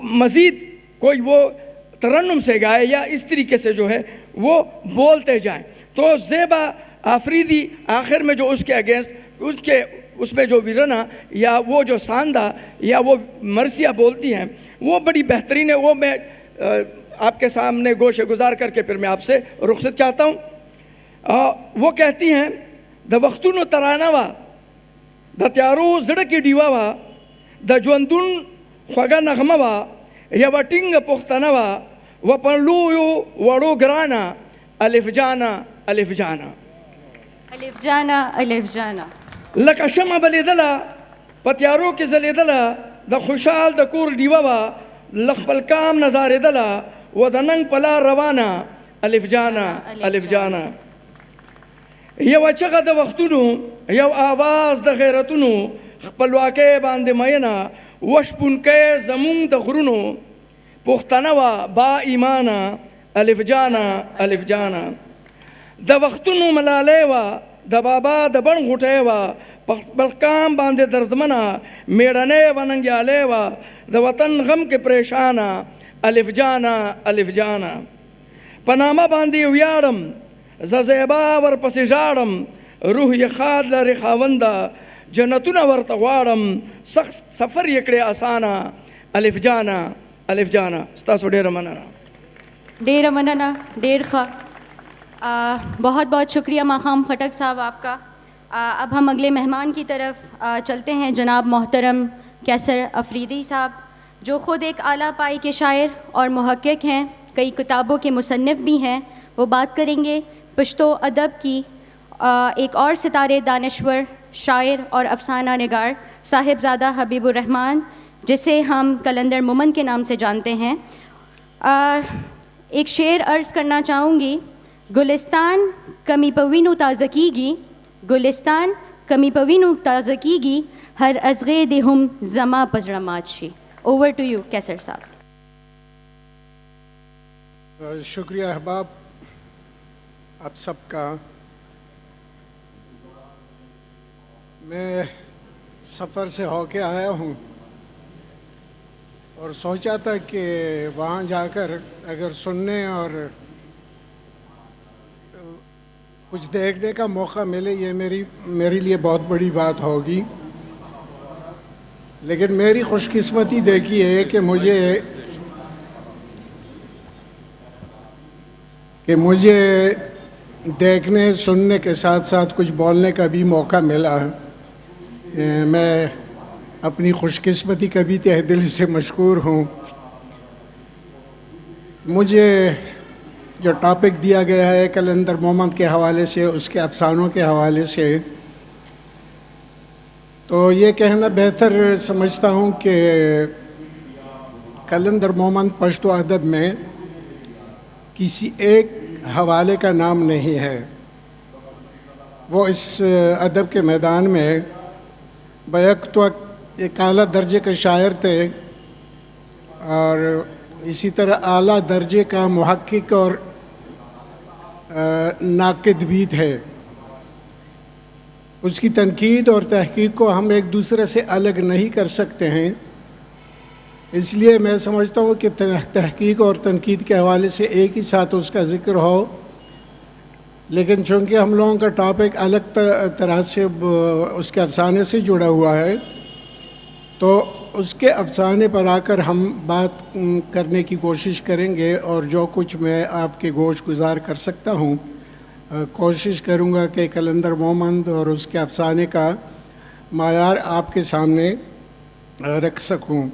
مزید کوئی وہ ترنم سے گائے یا اس طریقے سے جو ہے وہ بولتے جائیں. تو زیبا آفریدی آخر میں جو اس کے اگینسٹ اس میں جو ویرنا یا وہ جو ساندہ یا وہ مرثیہ بولتی ہیں وہ بڑی بہترین ہے. وہ میں آپ کے سامنے گوشے گزار کر کے پھر میں آپ سے رخصت چاہتا ہوں. وہ کہتی ہیں دا وختونو ترانه وا د تیارو زړه کې ډیوه وا د ژوندون خوږه نغمه وا یوه ټینګه پښتنه وا و په لویو وړو ګرانه الف جانا الف جانا. الف جانا الف جانا. لکه شمع بلیدله په تیارو کې ځلېدله، د خوشحال د کور ډیوه وه له خپل کام نه زارېدله، و د ننګ په لار روانه الف جانا الف جانا. یوه چغه د وختونو، یو آواز د غیرتونو، خپلواکۍ باندې مینه وشپونکی زمونږ د غرونو، پښتنه وه با ایمانه الف جانا الف جانا. د وختونو ملالۍ وه، د بابا د بڼ غوټۍ وه، په خپل کام باندې دردمنه، میړنۍ وه ننګیالۍ وه، د وطن غم کې پریشانه الف جانا الف جانا. په نامه باندې ویاړم زه زیبا ورپسې ژاړم، روح یې ښاد لري خاونده، جنتونه ورته غواړم، سخت سفر یې کړی اسانه الف جانا الف جانا. ستاسو ډېره مننه. ډیره مننه، ډیر ښه. بہت بہت شکریہ ماقام خٹک صاحب آپ کا. اب ہم اگلے مہمان کی طرف چلتے ہیں، جناب محترم کیسر افریدی صاحب، جو خود ایک اعلیٰ پائی کے شاعر اور محقق ہیں، کئی کتابوں کے مصنف بھی ہیں. وہ بات کریں گے پشتو ادب کی ایک اور ستارے دانشور، شاعر اور افسانہ نگار صاحبزادہ حبیب الرحمن، جسے ہم قلندر مومند کے نام سے جانتے ہیں. ایک شعر عرض کرنا چاہوں گی. گلستان کمی پوینو تازکیگی، گلستان کمی پوینو تازکیگی، ہر ازغے دہم زما پزڑماچی. اوور ٹو یو کیسر صاحب. شکریہ احباب آپ سب کا. میں سفر سے ہو کے آیا ہوں اور سوچا تھا کہ وہاں جا کر اگر سننے اور کچھ دیکھنے کا موقع ملے یہ میرے لیے بہت بڑی بات ہوگی. لیکن میری خوش قسمتی دیکھیے کہ مجھے دیکھنے سننے کے ساتھ ساتھ کچھ بولنے کا بھی موقع ملا. میں اپنی خوش قسمتی کا بھی تہ دل سے مشکور ہوں. مجھے جو ٹاپک دیا گیا ہے قلندر مومند کے حوالے سے، اس کے افسانوں کے حوالے سے، تو یہ کہنا بہتر سمجھتا ہوں کہ قلندر مومند پشتو ادب میں کسی ایک حوالے کا نام نہیں ہے. وہ اس ادب کے میدان میں بیک وقت ایک اعلیٰ درجے کے شاعر تھے اور اسی طرح اعلیٰ درجے کا محقق اور ناقد بھی تھے. اس کی تنقید اور تحقیق کو ہم ایک دوسرے سے الگ نہیں کر سکتے ہیں. اس لیے میں سمجھتا ہوں کہ تحقیق اور تنقید کے حوالے سے ایک ہی ساتھ اس کا ذکر ہو. لیکن چونکہ ہم لوگوں کا ٹاپک الگ طرح سے اس کے افسانے سے جڑا ہوا ہے تو اس کے افسانے پر آ کر ہم بات کرنے کی کوشش کریں گے. اور جو کچھ میں آپ کے گوش گزار کر سکتا ہوں کوشش کروں گا کہ قلندر مومند اور اس کے افسانے کا معیار آپ کے سامنے رکھ سکوں.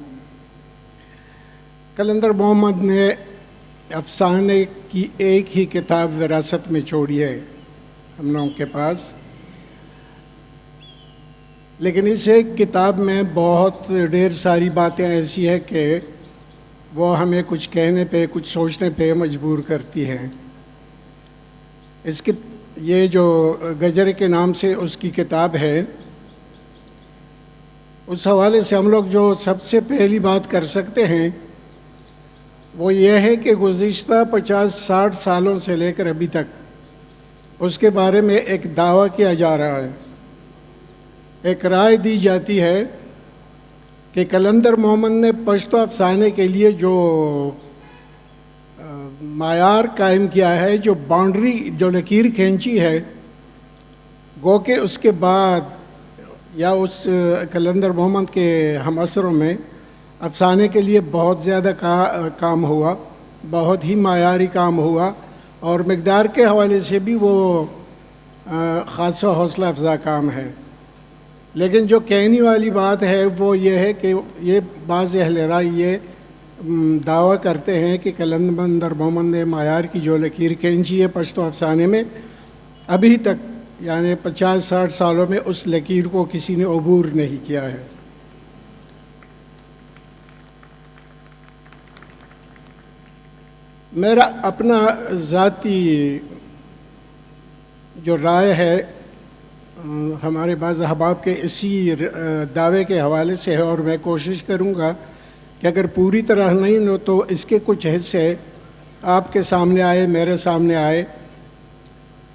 قلندر مومند نے افسانے کی ایک ہی کتاب وراثت میں چھوڑی ہے ہم لوگوں کے پاس، لیکن اس ایک کتاب میں بہت ڈھیر ساری باتیں ایسی ہیں کہ وہ ہمیں کچھ کہنے پہ کچھ سوچنے پہ مجبور کرتی ہیں. اس کی یہ جو گجر کے نام سے اس کی کتاب ہے، اس حوالے سے ہم لوگ جو سب سے پہلی بات کر سکتے ہیں وہ یہ ہے کہ گزشتہ 50-60 سالوں سے لے کر ابھی تک اس کے بارے میں ایک دعویٰ کیا جا رہا ہے، ایک رائے دی جاتی ہے کہ قلندر مومند نے پشتو افسانے کے لیے جو معیار قائم کیا ہے، جو باؤنڈری، جو لکیر کھینچی ہے، گو کہ اس کے بعد یا اس قلندر مومند کے ہم عصروں میں افسانے کے لیے بہت زیادہ کام ہوا، بہت ہی معیاری کام ہوا، اور مقدار کے حوالے سے بھی وہ خاصا حوصلہ افزا کام ہے. لیکن جو کہنے والی بات ہے وہ یہ ہے کہ یہ بعض اہل رائے یہ دعویٰ کرتے ہیں کہ قلندر مومند نے معیار کی جو لکیر کھینچی ہے پشتو افسانے میں، ابھی تک یعنی 50-60 سالوں میں اس لکیر کو کسی نے عبور نہیں کیا ہے۔ میرا اپنا ذاتی جو رائے ہے ہمارے بعض احباب کے اسی دعوے کے حوالے سے ہے، اور میں کوشش کروں گا کہ اگر پوری طرح نہیں ہو تو اس کے کچھ حصے آپ کے سامنے آئے، میرے سامنے آئے،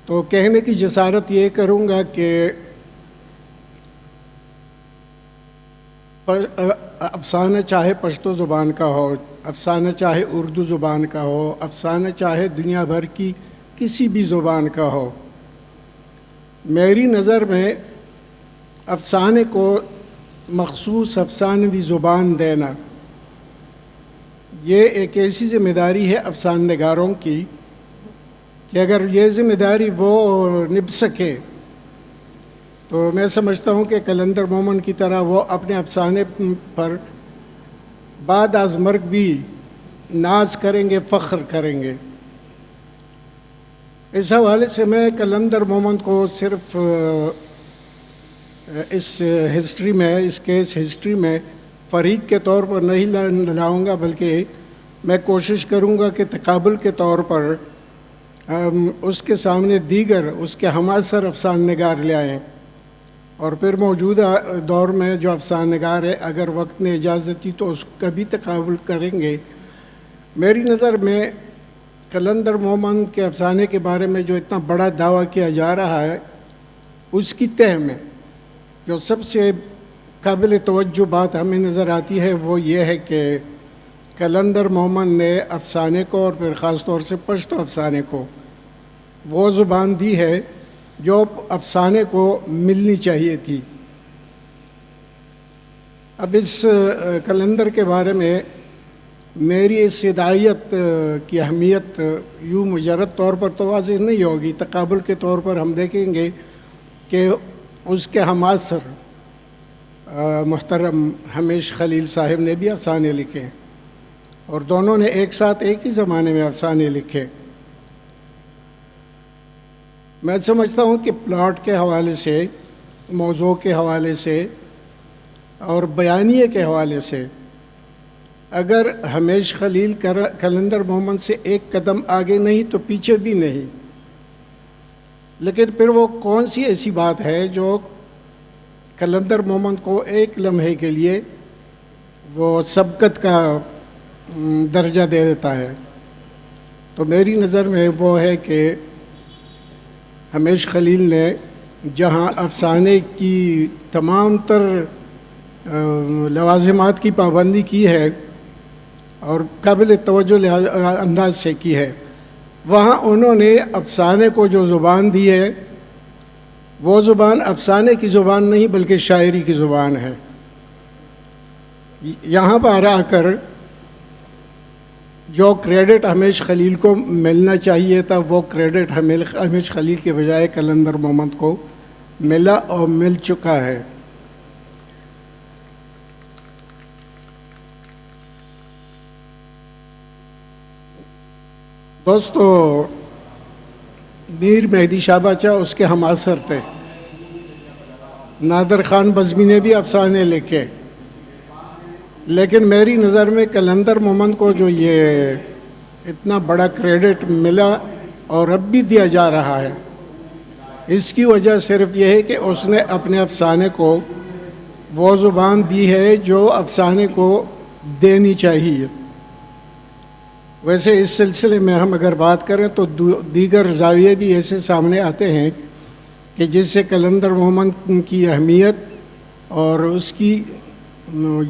تو کہنے کی جسارت یہ کروں گا کہ افسانہ چاہے پشتو زبان کا ہو، افسانہ چاہے اردو زبان کا ہو، افسانہ چاہے دنیا بھر کی کسی بھی زبان کا ہو، میری نظر میں افسانے کو مخصوص افسانوی زبان دینا یہ ایک ایسی ذمہ داری ہے افسانہ نگاروں کی کہ اگر یہ ذمہ داری وہ نبھ سکے تو میں سمجھتا ہوں کہ قلندر مومن کی طرح وہ اپنے افسانے پر بعد از مرگ بھی ناز کریں گے، فخر کریں گے۔ اس حوالے سے میں قلندر مومن کو صرف اس ہسٹری میں، اس کیس ہسٹری میں فریق کے طور پر نہیں لاؤں گا، بلکہ میں کوشش کروں گا کہ تقابل کے طور پر اس کے سامنے دیگر اس کے ہماثر افسانہ نگار لے آئیں، اور پھر موجودہ دور میں جو افسانہ نگار ہے اگر وقت نے اجازت دی تو اس کا بھی تقابل کریں گے۔ میری نظر میں قلندر مومن کے افسانے کے بارے میں جو اتنا بڑا دعویٰ کیا جا رہا ہے، اس کی تہ میں جو سب سے قابل توجہ بات ہمیں نظر آتی ہے وہ یہ ہے کہ قلندر مومن نے افسانے کو، اور پھر خاص طور سے پشتو افسانے کو، وہ زبان دی ہے جو افسانے کو ملنی چاہیے تھی۔ اب اس قلندر کے بارے میں میری اس ہدایت کی اہمیت یوں مجرد طور پر تو واضح نہیں ہوگی، تقابل کے طور پر ہم دیکھیں گے کہ اس کے ہماثر محترم ہمیش خلیل صاحب نے بھی افسانے لکھے، اور دونوں نے ایک ساتھ ایک ہی زمانے میں افسانے لکھے۔ میں سمجھتا ہوں کہ پلاٹ کے حوالے سے، موضوع کے حوالے سے اور بیانیے کے حوالے سے اگر ہمیش خلیل قلندر مومن سے ایک قدم آگے نہیں تو پیچھے بھی نہیں، لیکن پھر وہ کون سی ایسی بات ہے جو قلندر مومن کو ایک لمحے کے لیے وہ سبقت کا درجہ دے دیتا ہے؟ تو میری نظر میں وہ ہے کہ ہمیش خلیل نے جہاں افسانے کی تمام تر لوازمات کی پابندی کی ہے اور قابل توجہ انداز سے کی ہے، وہاں انہوں نے افسانے کو جو زبان دی ہے وہ زبان افسانے کی زبان نہیں بلکہ شاعری کی زبان ہے۔ یہاں پر آ کر جو کریڈٹ ہمیش خلیل کو ملنا چاہیے تھا وہ کریڈٹ ہمیش خلیل کے بجائے قلندر مومن کو ملا اور مل چکا ہے۔ دوستو، میر مہدی شاہ بچہ اس کے ہماثر تھے، نادر خان بزمی نے بھی افسانے لکھے، لیکن میری نظر میں قلندر مومن کو جو یہ اتنا بڑا کریڈٹ ملا اور اب بھی دیا جا رہا ہے، اس کی وجہ صرف یہ ہے کہ اس نے اپنے افسانے کو وہ زبان دی ہے جو افسانے کو دینی چاہیے۔ ویسے اس سلسلے میں ہم اگر بات کریں تو دیگر زاویے بھی ایسے سامنے آتے ہیں کہ جس سے قلندر مومن کی اہمیت اور اس کی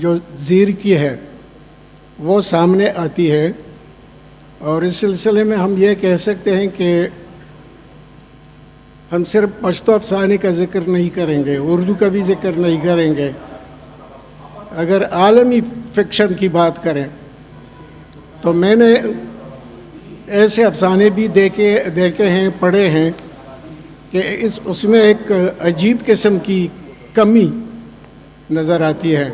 جو زیر کی ہے وہ سامنے آتی ہے، اور اس سلسلے میں ہم یہ کہہ سکتے ہیں کہ ہم صرف پشتو افسانے کا ذکر نہیں کریں گے، اردو کا بھی ذکر نہیں کریں گے، اگر عالمی فکشن کی بات کریں تو میں نے ایسے افسانے بھی دیکھے ہیں، پڑھے ہیں کہ اس میں ایک عجیب قسم کی کمی نظر آتی ہے،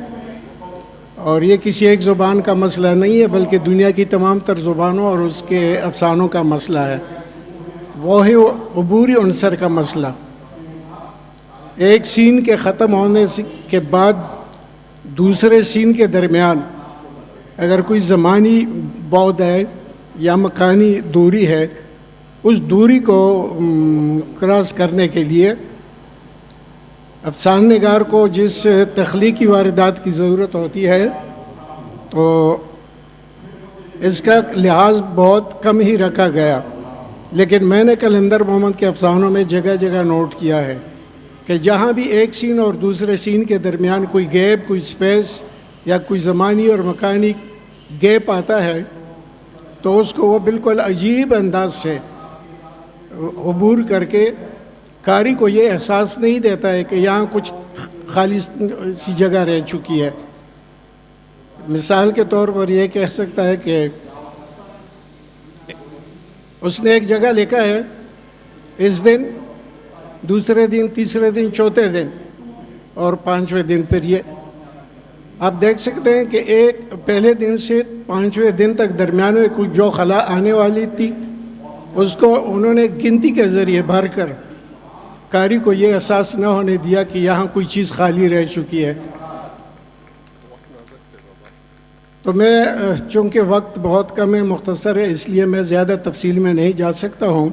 اور یہ کسی ایک زبان کا مسئلہ نہیں ہے بلکہ دنیا کی تمام تر زبانوں اور اس کے افسانوں کا مسئلہ ہے، وہ ہے عبوری عنصر کا مسئلہ۔ ایک سین کے ختم ہونے کے بعد دوسرے سین کے درمیان اگر کوئی زمانی بعد ہے یا مکانی دوری ہے، اس دوری کو کراس کرنے کے لیے افسانہ نگار کو جس تخلیقی واردات کی ضرورت ہوتی ہے تو اس کا لحاظ بہت کم ہی رکھا گیا، لیکن میں نے قلندر محمد کے افسانوں میں جگہ جگہ نوٹ کیا ہے کہ جہاں بھی ایک سین اور دوسرے سین کے درمیان کوئی گیپ، کوئی سپیس یا کوئی زمانی اور مکانی گیپ آتا ہے تو اس کو وہ بالکل عجیب انداز سے عبور کر کے قاری کو یہ احساس نہیں دیتا ہے کہ یہاں کچھ خالی سی جگہ رہ چکی ہے۔ مثال کے طور پر یہ کہہ سکتا ہے کہ اس نے ایک جگہ لکھا ہے اس دن، دوسرے دن، تیسرے دن، چوتھے دن اور پانچویں دن پھر یہ۔ آپ دیکھ سکتے ہیں کہ ایک پہلے دن سے پانچویں دن تک درمیان میں کچھ جو خلا آنے والی تھی اس کو انہوں نے گنتی کے ذریعے بھر کر قاری کو یہ احساس نہ ہونے دیا کہ یہاں کوئی چیز خالی رہ چکی ہے۔ تو میں چونکہ وقت بہت کم ہے، مختصر ہے، اس لیے میں زیادہ تفصیل میں نہیں جا سکتا ہوں۔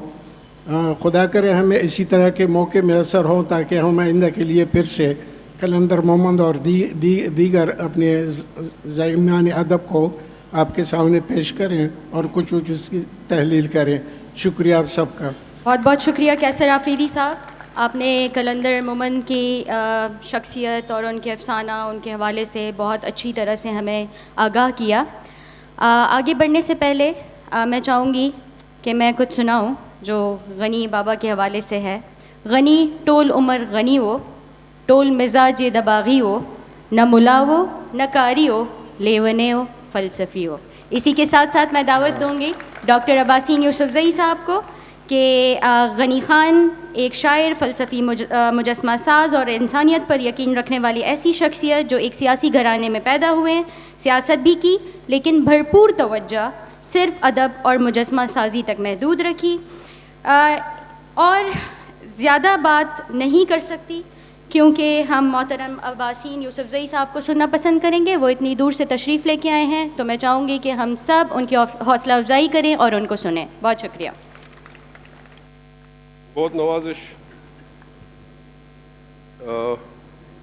خدا کرے ہمیں اسی طرح کے موقع میسر ہوں تاکہ ہم آئندہ کے لیے پھر سے قلندر محمد اور دیگر اپنے زائمان ادب کو آپ کے سامنے پیش کریں اور کچھ اس کی تحلیل کریں۔ شکریہ آپ سب کا۔ بہت بہت شکریہ کیسر آفریدی صاحب، آپ نے قلندر مومن کی شخصیت اور ان کے افسانہ، ان کے حوالے سے بہت اچھی طرح سے ہمیں آگاہ کیا۔ آگے بڑھنے سے پہلے میں چاہوں گی کہ میں کچھ سناؤں جو غنی بابا کے حوالے سے ہے۔ غنی ٹول عمر غنی ہو، ٹول مزاج دباغی ہو، نہ ملا ہو نہ کاری ہو، لیونے ہو فلسفی ہو۔ اسی کے ساتھ ساتھ میں دعوت دوں گی ڈاکٹر عباسین یوسفزئی صاحب کو کہ غنی خان ایک شاعر، فلسفی، مجسمہ ساز اور انسانیت پر یقین رکھنے والی ایسی شخصیت جو ایک سیاسی گھرانے میں پیدا ہوئے ہیں، سیاست بھی کی لیکن بھرپور توجہ صرف ادب اور مجسمہ سازی تک محدود رکھی۔ اور زیادہ بات نہیں کر سکتی کیونکہ ہم محترم عباسین یوسفزئی صاحب کو سننا پسند کریں گے، وہ اتنی دور سے تشریف لے کے آئے ہیں، تو میں چاہوں گی کہ ہم سب ان کی حوصلہ افزائی کریں اور ان کو سنیں۔ بہت شکریہ۔ بہت نوازش۔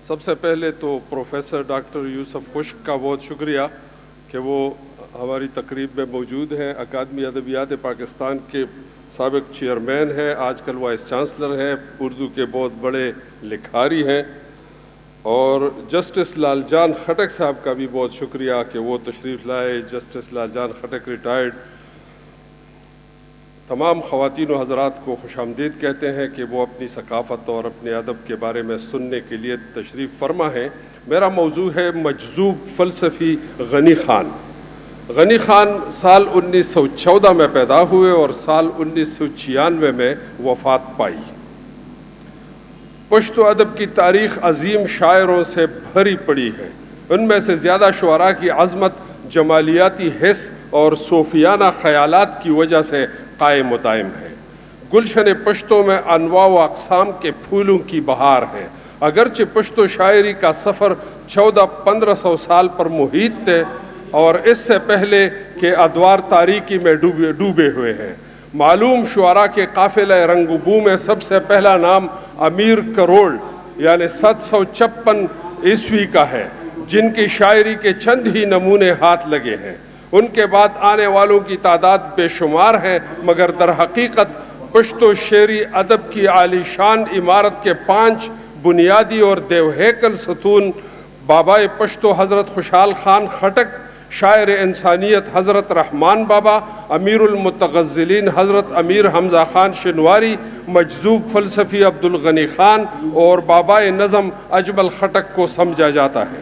سب سے پہلے تو پروفیسر ڈاکٹر یوسف خشک کا بہت شکریہ کہ وہ ہماری تقریب میں موجود ہیں۔ اکادمی ادبیات پاکستان کے سابق چیئرمین ہیں، آج کل وائس چانسلر ہیں، اردو کے بہت بڑے لکھاری ہیں۔ اور جسٹس لال جان خٹک صاحب کا بھی بہت شکریہ کہ وہ تشریف لائے۔ جسٹس لال جان خٹک ریٹائرڈ۔ تمام خواتین و حضرات کو خوش آمدید کہتے ہیں کہ وہ اپنی ثقافت اور اپنے ادب کے بارے میں سننے کے لیے تشریف فرما ہیں۔ میرا موضوع ہے مجذوب فلسفی غنی خان۔ غنی خان سال 1914 میں پیدا ہوئے اور سال 1996 میں وفات پائی۔ پشتو ادب کی تاریخ عظیم شاعروں سے بھری پڑی ہے۔ ان میں سے زیادہ شعراء کی عظمت جمالیاتی حس اور صوفیانہ خیالات کی وجہ سے قائم و دائم ہے۔ گلشن پشتو میں انواع و اقسام کے پھولوں کی بہار ہے۔ اگرچہ پشتو شاعری کا سفر 1400-1500 سال پر محیط تھے اور اس سے پہلے کے ادوار تاریکی میں ڈوبے ہوئے ہیں۔ معلوم شعراء کے قافلہ رنگ بو میں سب سے پہلا نام امیر کروڑ یعنی 756 عیسوی کا ہے، جن کی شاعری کے چند ہی نمونے ہاتھ لگے ہیں۔ ان کے بعد آنے والوں کی تعداد بے شمار ہے، مگر در حقیقت پشتو شعری ادب کی عالی شان عمارت کے 5 بنیادی اور دیو ہیکل ستون بابائے پشتو حضرت خوشحال خان خٹک، شاعر انسانیت حضرت رحمان بابا، امیر المتغزلین حضرت امیر حمزہ خان شنواری، مجذوب فلسفی عبدالغنی خان اور بابائے نظم اجمل خٹک کو سمجھا جاتا ہے۔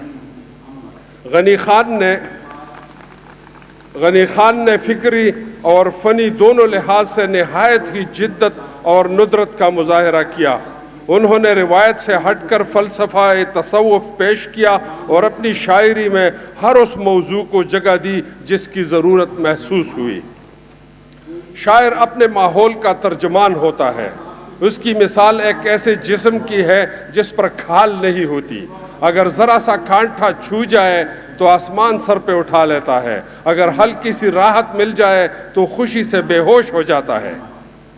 غنی خان نے فکری اور فنی دونوں لحاظ سے نہایت ہی جدت اور ندرت کا مظاہرہ کیا۔ انہوں نے روایت سے ہٹ کر فلسفہ تصوف پیش کیا اور اپنی شاعری میں ہر اس موضوع کو جگہ دی جس کی ضرورت محسوس ہوئی۔ شاعر اپنے ماحول کا ترجمان ہوتا ہے۔ اس کی مثال ایک ایسے جسم کی ہے جس پر کھال نہیں ہوتی، اگر ذرا سا کانٹا چھو جائے تو آسمان سر پہ اٹھا لیتا ہے، اگر ہلکی سی راحت مل جائے تو خوشی سے بے ہوش ہو جاتا ہے۔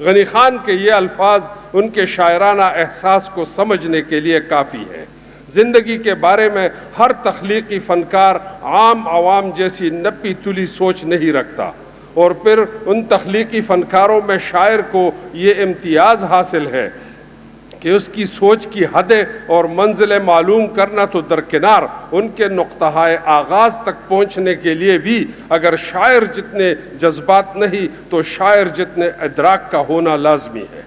غنی خان کے یہ الفاظ ان کے شاعرانہ احساس کو سمجھنے کے لیے کافی ہیں۔ زندگی کے بارے میں ہر تخلیقی فنکار عام عوام جیسی نپی تلی سوچ نہیں رکھتا، اور پھر ان تخلیقی فنکاروں میں شاعر کو یہ امتیاز حاصل ہے کہ اس کی سوچ کی حدیں اور منزلیں معلوم کرنا تو درکنار، ان کے نقطہ آغاز تک پہنچنے کے لیے بھی اگر شاعر جتنے جذبات نہیں تو شاعر جتنے ادراک کا ہونا لازمی ہے۔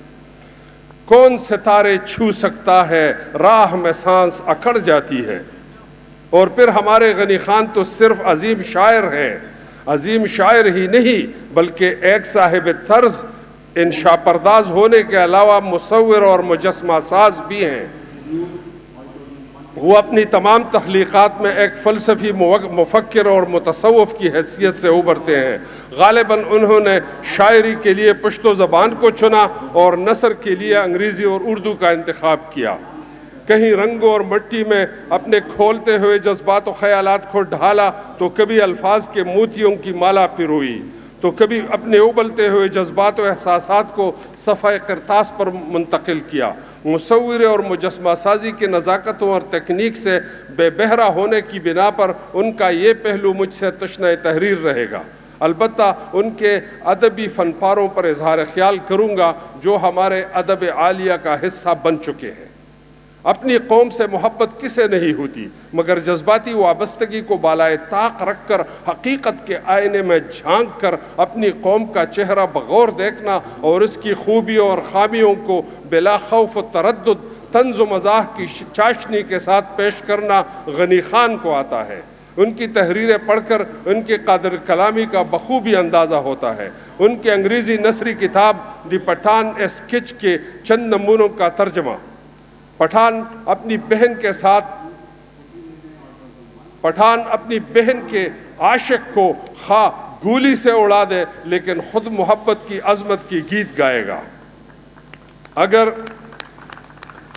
کون ستارے چھو سکتا ہے، راہ میں سانس اکڑ جاتی ہے۔ اور پھر ہمارے غنی خان تو صرف عظیم شاعر ہیں، عظیم شاعر ہی نہیں بلکہ ایک صاحب طرز انشاء پرداز ہونے کے علاوہ مصور اور مجسمہ ساز بھی ہیں۔ وہ اپنی تمام تخلیقات میں ایک فلسفی مفکر اور متصوف کی حیثیت سے ابھرتے ہیں۔ غالباً انہوں نے شاعری کے لیے پشتو زبان کو چنا اور نثر کے لیے انگریزی اور اردو کا انتخاب کیا۔ کہیں رنگوں اور مٹی میں اپنے کھولتے ہوئے جذبات و خیالات کو ڈھالا تو کبھی الفاظ کے موتیوں کی مالا پروئی، تو کبھی اپنے ابلتے ہوئے جذبات و احساسات کو صفحہ کرتاس پر منتقل کیا۔ مصور اور مجسمہ سازی کی نزاکتوں اور تکنیک سے بے بہرہ ہونے کی بنا پر ان کا یہ پہلو مجھ سے تشنہ تحریر رہے گا۔ البتہ ان کے ادبی فن پاروں پر اظہار خیال کروں گا جو ہمارے ادب عالیہ کا حصہ بن چکے ہیں۔ اپنی قوم سے محبت کسے نہیں ہوتی، مگر جذباتی وابستگی کو بالائے طاق رکھ کر حقیقت کے آئینے میں جھانک کر اپنی قوم کا چہرہ بغور دیکھنا اور اس کی خوبیوں اور خامیوں کو بلا خوف و تردد طنز و مزاح کی چاشنی کے ساتھ پیش کرنا غنی خان کو آتا ہے۔ ان کی تحریریں پڑھ کر ان کی قادر کلامی کا بخوبی اندازہ ہوتا ہے۔ ان کی انگریزی نثری کتاب دی پٹھان اے اسکیچ کے چند نمونوں کا ترجمہ۔ پٹھان اپنی بہن کے عاشق کو خواہ گولی سے اڑا دے لیکن خود محبت کی عظمت کی گیت گائے گا۔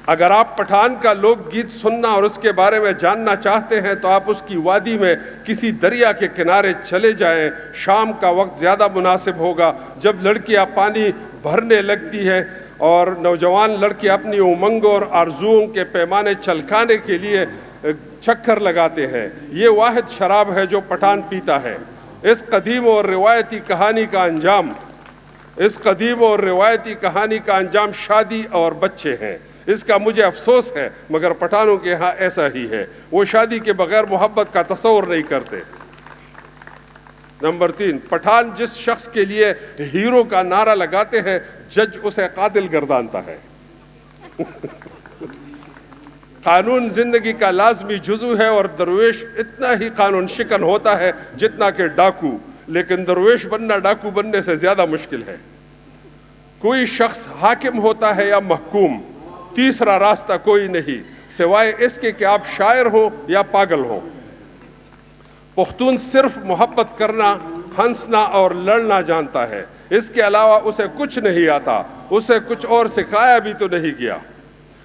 اگر آپ پٹھان کا لوک گیت سننا اور اس کے بارے میں جاننا چاہتے ہیں تو آپ اس کی وادی میں کسی دریا کے کنارے چلے جائیں۔ شام کا وقت زیادہ مناسب ہوگا جب لڑکیاں پانی بھرنے لگتی ہیں اور نوجوان لڑکے اپنی امنگوں اور آرزوؤں کے پیمانے چلکانے کے لیے چکر لگاتے ہیں۔ یہ واحد شراب ہے جو پٹھان پیتا ہے۔ اس قدیم اور روایتی کہانی کا انجام شادی اور بچے ہیں۔ اس کا مجھے افسوس ہے مگر پٹھانوں کے ہاں ایسا ہی ہے، وہ شادی کے بغیر محبت کا تصور نہیں کرتے۔ نمبر 3، پٹھان جس شخص کے لیے ہیرو کا نعرہ لگاتے ہیں جج اسے قاتل گردانتا ہے۔ قانون زندگی کا لازمی جزو ہے اور درویش اتنا ہی قانون شکن ہوتا ہے جتنا کہ ڈاکو، لیکن درویش بننا ڈاکو بننے سے زیادہ مشکل ہے۔ کوئی شخص حاکم ہوتا ہے یا محکوم، تیسرا راستہ کوئی نہیں سوائے اس کے کہ آپ شاعر ہو یا پاگل ہو۔ پختون صرف محبت کرنا، ہنسنا اور لڑنا جانتا ہے، اس کے علاوہ اسے کچھ نہیں آتا، اسے کچھ اور سکھایا بھی تو نہیں گیا۔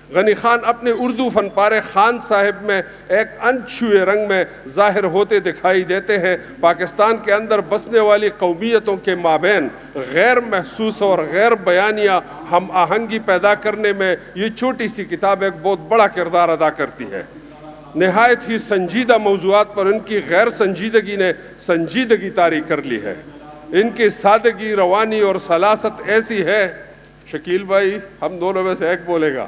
غنی خان اپنے اردو فن پارے خان صاحب میں ایک انچھوئے رنگ میں ظاہر ہوتے دکھائی دیتے ہیں۔ پاکستان کے اندر بسنے والی قومیتوں کے مابین غیر محسوس اور غیر بیانیہ ہم آہنگی پیدا کرنے میں یہ چھوٹی سی کتاب ایک بہت بڑا کردار ادا کرتی ہے۔ نہایت ہی سنجیدہ موضوعات پر ان کی غیر سنجیدگی نے سنجیدگی طاری کر لی ہے۔ ان کی سادگی، روانی اور سلاست ایسی ہے، شکیل بھائی ہم دونوں میں سے ایک بولے گا،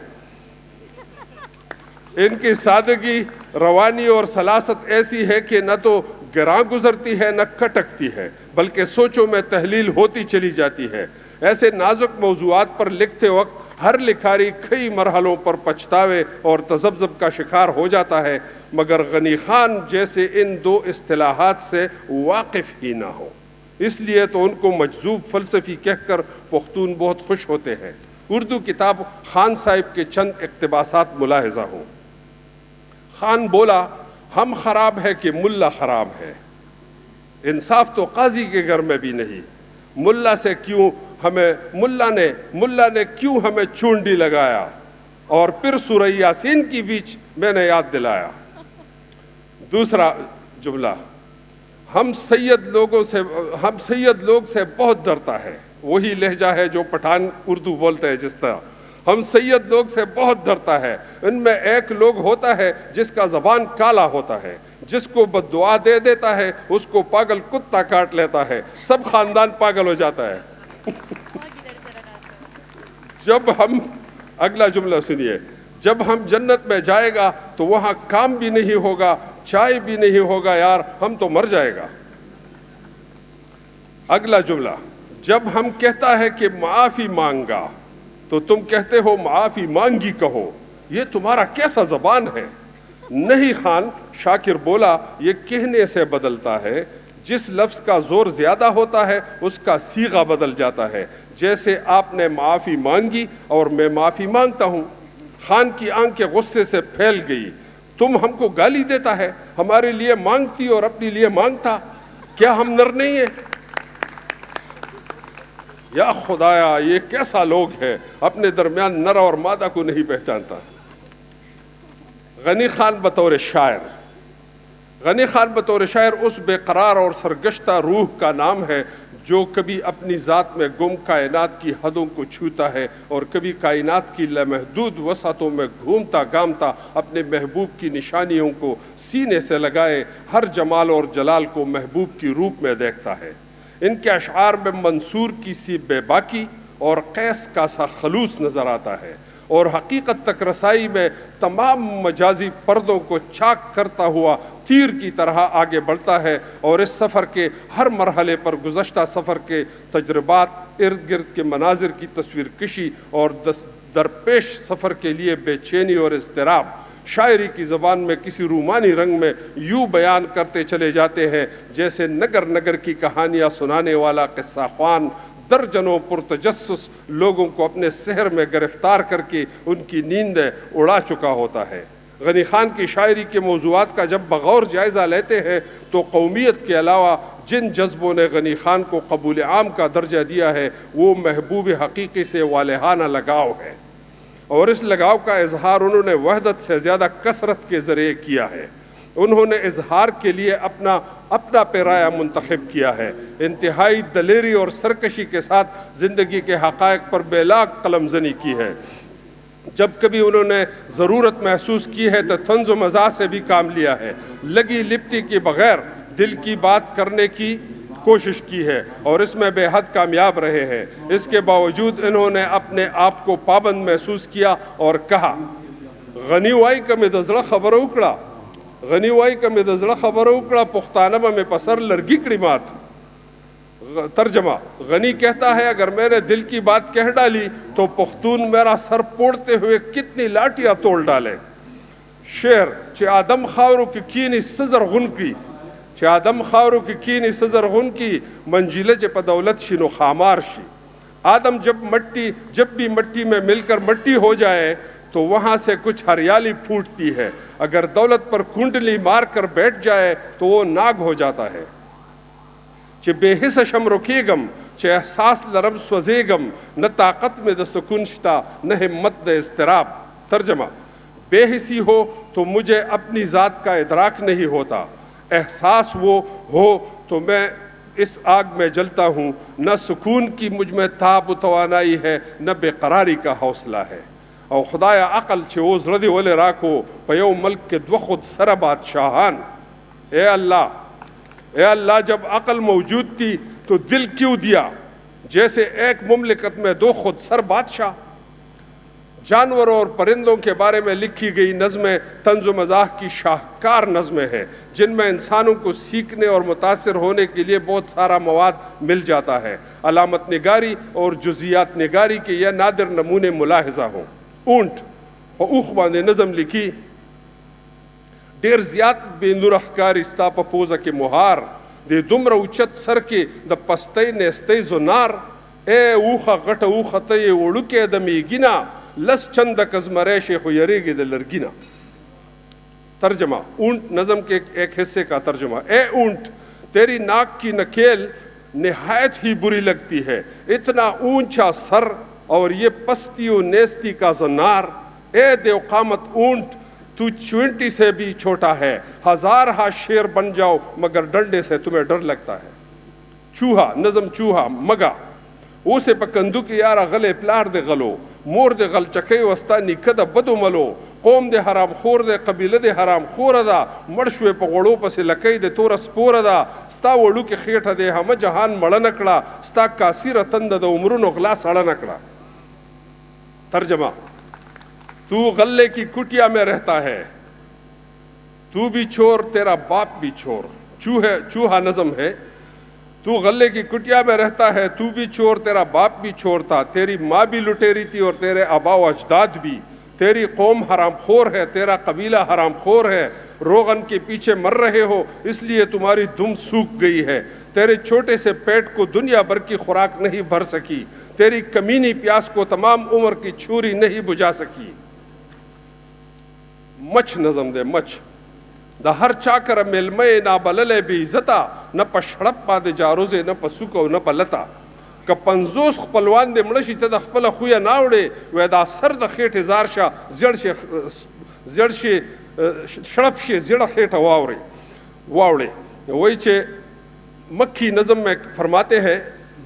ان کی سادگی، روانی اور سلاست ایسی ہے کہ نہ تو گراں گزرتی ہے نہ کٹکتی ہے بلکہ سوچوں میں تحلیل ہوتی چلی جاتی ہے۔ ایسے نازک موضوعات پر لکھتے وقت ہر لکھاری کئی مرحلوں پر پچھتاوے اور تذبذب کا شکار ہو جاتا ہے، مگر غنی خان جیسے ان دو اصطلاحات سے واقف ہی نہ ہو، اس لیے تو ان کو مجذوب فلسفی کہہ کر پختون بہت خوش ہوتے ہیں۔ اردو کتاب خان صاحب کے چند اقتباسات ملاحظہ ہوں۔ خان بولا، ہم خراب ہے کہ ملا خراب ہے، انصاف تو قاضی کے گھر میں بھی نہیں، ملا سے کیوں ہمیں ملا نے کیوں ہمیں چونڈی لگایا، اور پھر سورہ یاسین کی بیچ میں نے یاد دلایا۔ دوسرا جملہ، ہم سید لوگ سے بہت ڈرتا ہے، وہی لہجہ ہے جو پٹھان اردو بولتے ہیں جس طرح، ہم سید لوگ سے بہت ڈرتا ہے، ان میں ایک لوگ ہوتا ہے جس کا زبان کالا ہوتا ہے، جس کو بد دعا دے دیتا ہے اس کو پاگل کتا کاٹ لیتا ہے، سب خاندان پاگل ہو جاتا ہے۔ اگلا جملہ سنیے، جب ہم جنت میں جائے گا تو وہاں کام بھی نہیں ہوگا، چائے بھی نہیں ہوگا، یار ہم تو مر جائے گا۔ اگلا جملہ، جب ہم کہتا ہے کہ معافی مانگا تو تم کہتے ہو معافی مانگی کہو، یہ تمہارا کیسا زبان ہے؟ نہیں خان، شاکر بولا، یہ کہنے سے بدلتا ہے، جس لفظ کا زور زیادہ ہوتا ہے اس کا صیغہ بدل جاتا ہے، جیسے آپ نے معافی مانگی اور میں معافی مانگتا ہوں۔ خان کی آنکھیں غصے سے پھیل گئی، تم ہم کو گالی دیتا ہے، ہمارے لیے مانگتی اور اپنے لیے مانگتا، کیا ہم نر نہیں ہیں؟ یا خدایا، یہ کیسا لوگ ہے، اپنے درمیان نر اور مادہ کو نہیں پہچانتا۔ غنی خان بطور شاعر اس بے قرار اور سرگشتہ روح کا نام ہے جو کبھی اپنی ذات میں گم کائنات کی حدوں کو چھوتا ہے اور کبھی کائنات کی لامحدود وسعتوں میں گھومتا گامتا اپنے محبوب کی نشانیوں کو سینے سے لگائے ہر جمال اور جلال کو محبوب کی روپ میں دیکھتا ہے۔ ان کے اشعار میں منصور کی سی بے باکی اور قیس کا سا خلوص نظر آتا ہے، اور حقیقت تک رسائی میں تمام مجازی پردوں کو چاک کرتا ہوا تیر کی طرح آگے بڑھتا ہے، اور اس سفر کے ہر مرحلے پر گزشتہ سفر کے تجربات، ارد گرد کے مناظر کی تصویر کشی اور درپیش سفر کے لیے بے چینی اور اضطراب، شاعری کی زبان میں کسی رومانی رنگ میں یوں بیان کرتے چلے جاتے ہیں جیسے نگر نگر کی کہانیاں سنانے والا قصہ خوان درجنوں پرتجسس لوگوں کو اپنے سحر میں گرفتار کر کے ان کی نیندیں اڑا چکا ہوتا ہے۔ غنی خان کی شاعری کے موضوعات کا جب بغور جائزہ لیتے ہیں تو قومیت کے علاوہ جن جذبوں نے غنی خان کو قبول عام کا درجہ دیا ہے وہ محبوب حقیقی سے والہانہ لگاؤ ہے، اور اس لگاؤ کا اظہار انہوں نے وحدت سے زیادہ کثرت کے ذریعے کیا ہے۔ انہوں نے اظہار کے لیے اپنا پیرایا منتخب کیا ہے، انتہائی دلیری اور سرکشی کے ساتھ زندگی کے حقائق پر بے لاگ قلم زنی کی ہے۔ جب کبھی انہوں نے ضرورت محسوس کی ہے تو طنز و مزاح سے بھی کام لیا ہے، لگی لپٹی کے بغیر دل کی بات کرنے کی کوشش کی ہے اور اس میں بے حد کامیاب رہے ہیں۔ اس کے باوجود انہوں نے اپنے آپ کو پابند محسوس کیا اور کہا، غنی وائی کا میں دزڑا خبر اکڑا، غنی وائی کا میں دزڑا خبر اکڑا، پختانہ میں پسر لرگی کڑی مات۔ ترجمہ، غنی کہتا ہے اگر میں نے دل کی بات کہہ ڈالی تو پختون میرا سر پوڑتے ہوئے کتنی لاٹیاں توڑ ڈالے۔ شعر، چھ آدم خاورو کی کینی سزر غن کی، چھ آدم خاورو کی کینی سزر غن کی، منجیلے چھ پا دولت شنو خامار شی۔ آدم جب بھی مٹی میں مل کر مٹی ہو جائے تو وہاں سے کچھ ہریالی پھوٹتی ہے، اگر دولت پر کنڈلی مار کر بیٹھ جائے تو وہ ناگ ہو جاتا ہے۔ چھ بے حس شم رکیگم، چھ احساس لرم سوزیگم، نہ طاقت میں دا سکون شتا، نہ ہمت دا اضطراب۔ ترجمہ، بے حسی ہو تو مجھے اپنی ذات کا ادراک نہیں ہوتا، احساس وہ ہو تو میں اس آگ میں جلتا ہوں، نہ سکون کی مجھ میں تاب و توانائی ہے، نہ بے قراری کا حوصلہ ہے۔ اور خدایا عقل چھے او زردی والے راکھو پیو ملک کے دو خود سر بادشاہان۔ اے اللہ جب عقل موجود تھی تو دل کیوں دیا، جیسے ایک مملکت میں دو خود سر بادشاہ۔ جانوروں اور پرندوں کے بارے میں لکھی گئی نظمیں طنز و مزاح کی شاہکار نظمیں ہیں جن میں انسانوں کو سیکھنے اور متاثر ہونے کے لیے بہت سارا مواد مل جاتا ہے۔ علامت نگاری اور جزیات نگاری کے یہ نادر نمونے ملاحظہ ہوں۔ اونٹ و اوخ باندے نظم لکھی، دیر زیاد بے نورخکاری ستا پا پوزا کے مہار، دے دمر اوچت سر کے دا پستے نیستے زنار، اے اوخا غٹ اوخا تے اڑکے دمی گنا، لس چندک از مریش خو یریگی دا لرگینا۔ ترجمہ، اونٹ نظم کے ایک حصے کا ترجمہ، اے اونٹ تیری ناک کی نکیل نہایت ہی بری لگتی ہے، اتنا اونچا سر اور یہ پستی و نیستی کا زنار، اے دیو قامت اونٹ تو 20 سے بھی چھوٹا ہے، 1000 شیر بن جاؤ مگر ڈنڈے سے تمہیں ڈر لگتا ہے۔ چوہا نظم چوہا مگا اسے پکندو کی یارا غلے پلار دے غلو، مور دے غل چکے وستانی کدا بدو ملو، قوم دے حرام خور دے قبیلہ دے حرام خور دا، مرشوے پا غڑو پسے لکی دے تورا سپور دا، ستا وڑو کے خیٹا دے ہم جہان مڑا نکڑا، ستا کاسی رتند دا عمرون اغلا سڑا نکڑا۔ ترجمہ، تو غلے کی کٹیا میں رہتا ہے، تو بھی چور تیرا باپ بھی چور۔ چوہا نظم ہے، تو غلے کی کٹیا میں رہتا ہے، تو بھی چور تیرا باپ بھی چور تھا، تیری ماں بھی لٹیری تھی اور تیرے آبا و اجداد بھی، تیری قوم حرام خور ہے، تیرا قبیلہ حرام خور ہے، روغن کے پیچھے مر رہے ہو اس لیے تمہاری دم سوکھ گئی ہے، تیرے چھوٹے سے پیٹ کو دنیا بھر کی خوراک نہیں بھر سکی، تیری کمینی پیاس کو تمام عمر کی چھری نہیں بجھا سکی۔ مچھ نظم دے مچھ، دا ہر چاکر ملمے نا بللے بی عزتا، نہ پا شڑپ پا دے جاروزے نہ پا سکو نہ پا لتا، کہ 50 خپلوان دے مڑشی تا دا خپل خویا ناوڑے، وی دا سر دا خیٹ زار شا زیڑ شے شڑپ شے زیڑ خیٹ واوڑے۔ وہی چھے مکی نظم میں فرماتے ہیں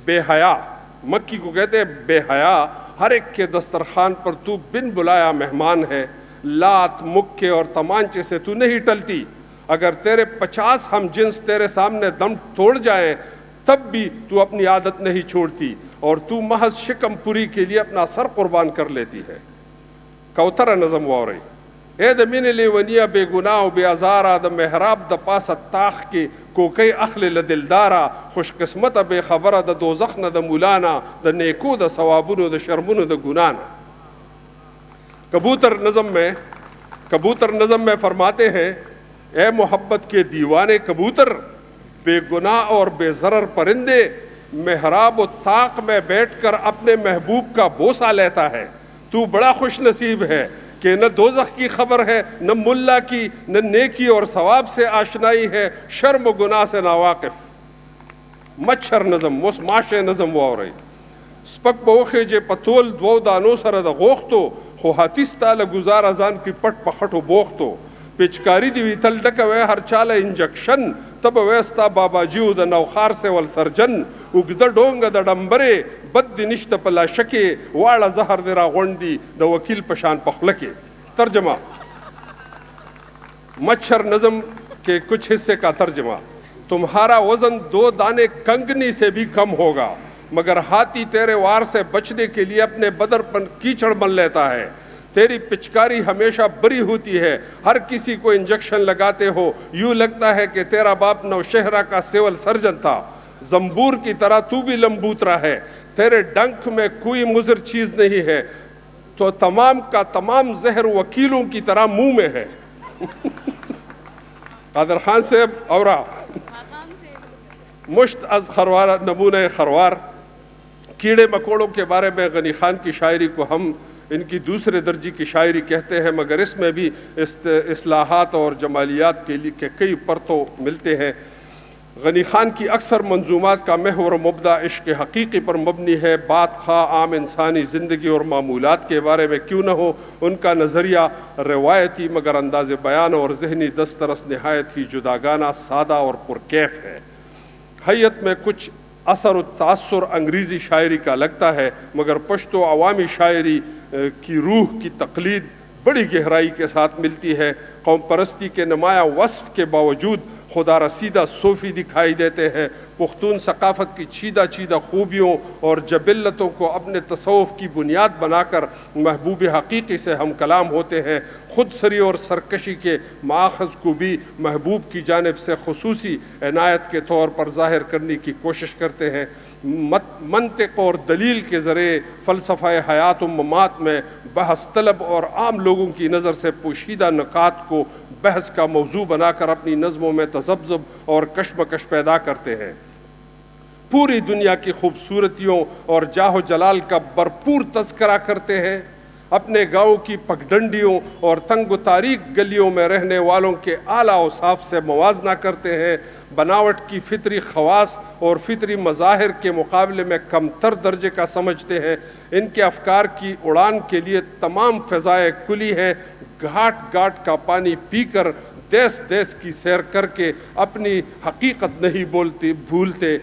بے حیا، مکی کو کہتے ہیں بے حیا، ہر ایک کے دسترخوان پر تو بن بلایا مہمان ہے، لات مکے اور تمانچے سے تو نہیں ٹلتی، اگر تیرے 50 ہم جنس تیرے سامنے دم توڑ جائیں تب بھی تو اپنی عادت نہیں چھوڑتی، اور تو محض شکم پوری کے لیے اپنا سر قربان کر لیتی ہے۔ کوتر نظم وارئی، اے دا من لیونیا بے گناہ و بے ازارا، دا محراب دا پاس تاخ کے کوکئی اخل لدلدارا، خوش قسمت بے خبر دا دوزخ نہ دا مولانا، دا نیکو دا ثوابونو دا شرمونو دا گنانا۔ کبوتر نظم میں فرماتے ہیں، اے محبت کے دیوانے کبوتر، بے گناہ اور بے ضرر پرندے محراب و طاق میں بیٹھ کر اپنے محبوب کا بوسہ لیتا ہے، تو بڑا خوش نصیب ہے کہ نہ دوزخ کی خبر ہے، نہ ملا کی، نہ نیکی اور ثواب سے آشنائی ہے، شرم و گناہ سے ناواقف۔ مچھر نظم ماشے نظم وہ رہی، سپک بوخے جے پتول دو دانو سر دا غوختو، خو ہاتیستا لگزار ازان کی پٹ پخٹو بوختو، پیچکاری دیوی تل ڈکوے ہر چال انجکشن، تب ویستا بابا جیو دا نوخار سے والسرجن، اگدر ڈونگا دا ڈمبرے بد دی نشت پلا شکے، والا زہر دیرا غنڈی دا وکیل پشان پخلکے۔ ترجمہ، مچھر نظم کے کچھ حصے کا ترجمہ، تمہارا وزن 2 دانے کنگنی سے بھی کم ہوگا، مگر ہاتھی تیرے وار سے بچنے کے لیے اپنے بدر پر کیچڑ مل لیتا ہے، تیری پچکاری ہمیشہ بری ہوتی ہے، ہر کسی کو انجیکشن لگاتے ہو، یوں لگتا ہے کہ تیرا باپ نوشہرہ کا سیول سرجن تھا، زنبور کی طرح تو بھی لمبوترا ہے، تیرے ڈنک میں کوئی مضر چیز نہیں ہے، تو تمام کا تمام زہر وکیلوں کی طرح منہ میں ہے۔ قادر خان صاحب اورا مشت از خروار نمونہ خروار۔ کیڑے مکوڑوں کے بارے میں غنی خان کی شاعری کو ہم ان کی دوسرے درجے کی شاعری کہتے ہیں، مگر اس میں بھی اصلاحات اور جمالیات کے کئی پرتوں ملتے ہیں۔ غنی خان کی اکثر منظومات کا محور و مبدا عشق حقیقی پر مبنی ہے، بات خواہ عام انسانی زندگی اور معمولات کے بارے میں کیوں نہ ہو، ان کا نظریہ روایتی مگر انداز بیان اور ذہنی دسترس نہایت ہی جداگانہ، سادہ اور پرکیف ہے۔ حیت میں کچھ اثر و تاثر انگریزی شاعری کا لگتا ہے، مگر پشتو عوامی شاعری کی روح کی تقلید بڑی گہرائی کے ساتھ ملتی ہے۔ قوم پرستی کے نمایاں وصف کے باوجود خدا رسیدہ صوفی دکھائی دیتے ہیں۔ پختون ثقافت کی چیدہ خوبیوں اور جبلتوں کو اپنے تصوف کی بنیاد بنا کر محبوب حقیقی سے ہم کلام ہوتے ہیں۔ خود سری اور سرکشی کے ماخذ کو بھی محبوب کی جانب سے خصوصی عنایت کے طور پر ظاہر کرنے کی کوشش کرتے ہیں۔ منطق اور دلیل کے ذریعے فلسفہ حیات و ممات میں بحث طلب اور عام لوگوں کی نظر سے پوشیدہ نکات کو بحث کا موضوع بنا کر اپنی نظموں میں تذبذب اور کشمکش پیدا کرتے ہیں۔ پوری دنیا کی خوبصورتیوں اور جاہ و جلال کا بھرپور تذکرہ کرتے ہیں، اپنے گاؤں کی پگڈنڈیوں اور تنگ و تاریک گلیوں میں رہنے والوں کے اعلیٰ اوصاف سے موازنہ کرتے ہیں، بناوٹ کی فطری خواص اور فطری مظاہر کے مقابلے میں کم تر درجے کا سمجھتے ہیں۔ ان کے افکار کی اڑان کے لیے تمام فضائے کلی ہیں۔ گھاٹ گھاٹ کا پانی پی کر، دیس دیس کی سیر کر کے اپنی حقیقت نہیں بھولتے۔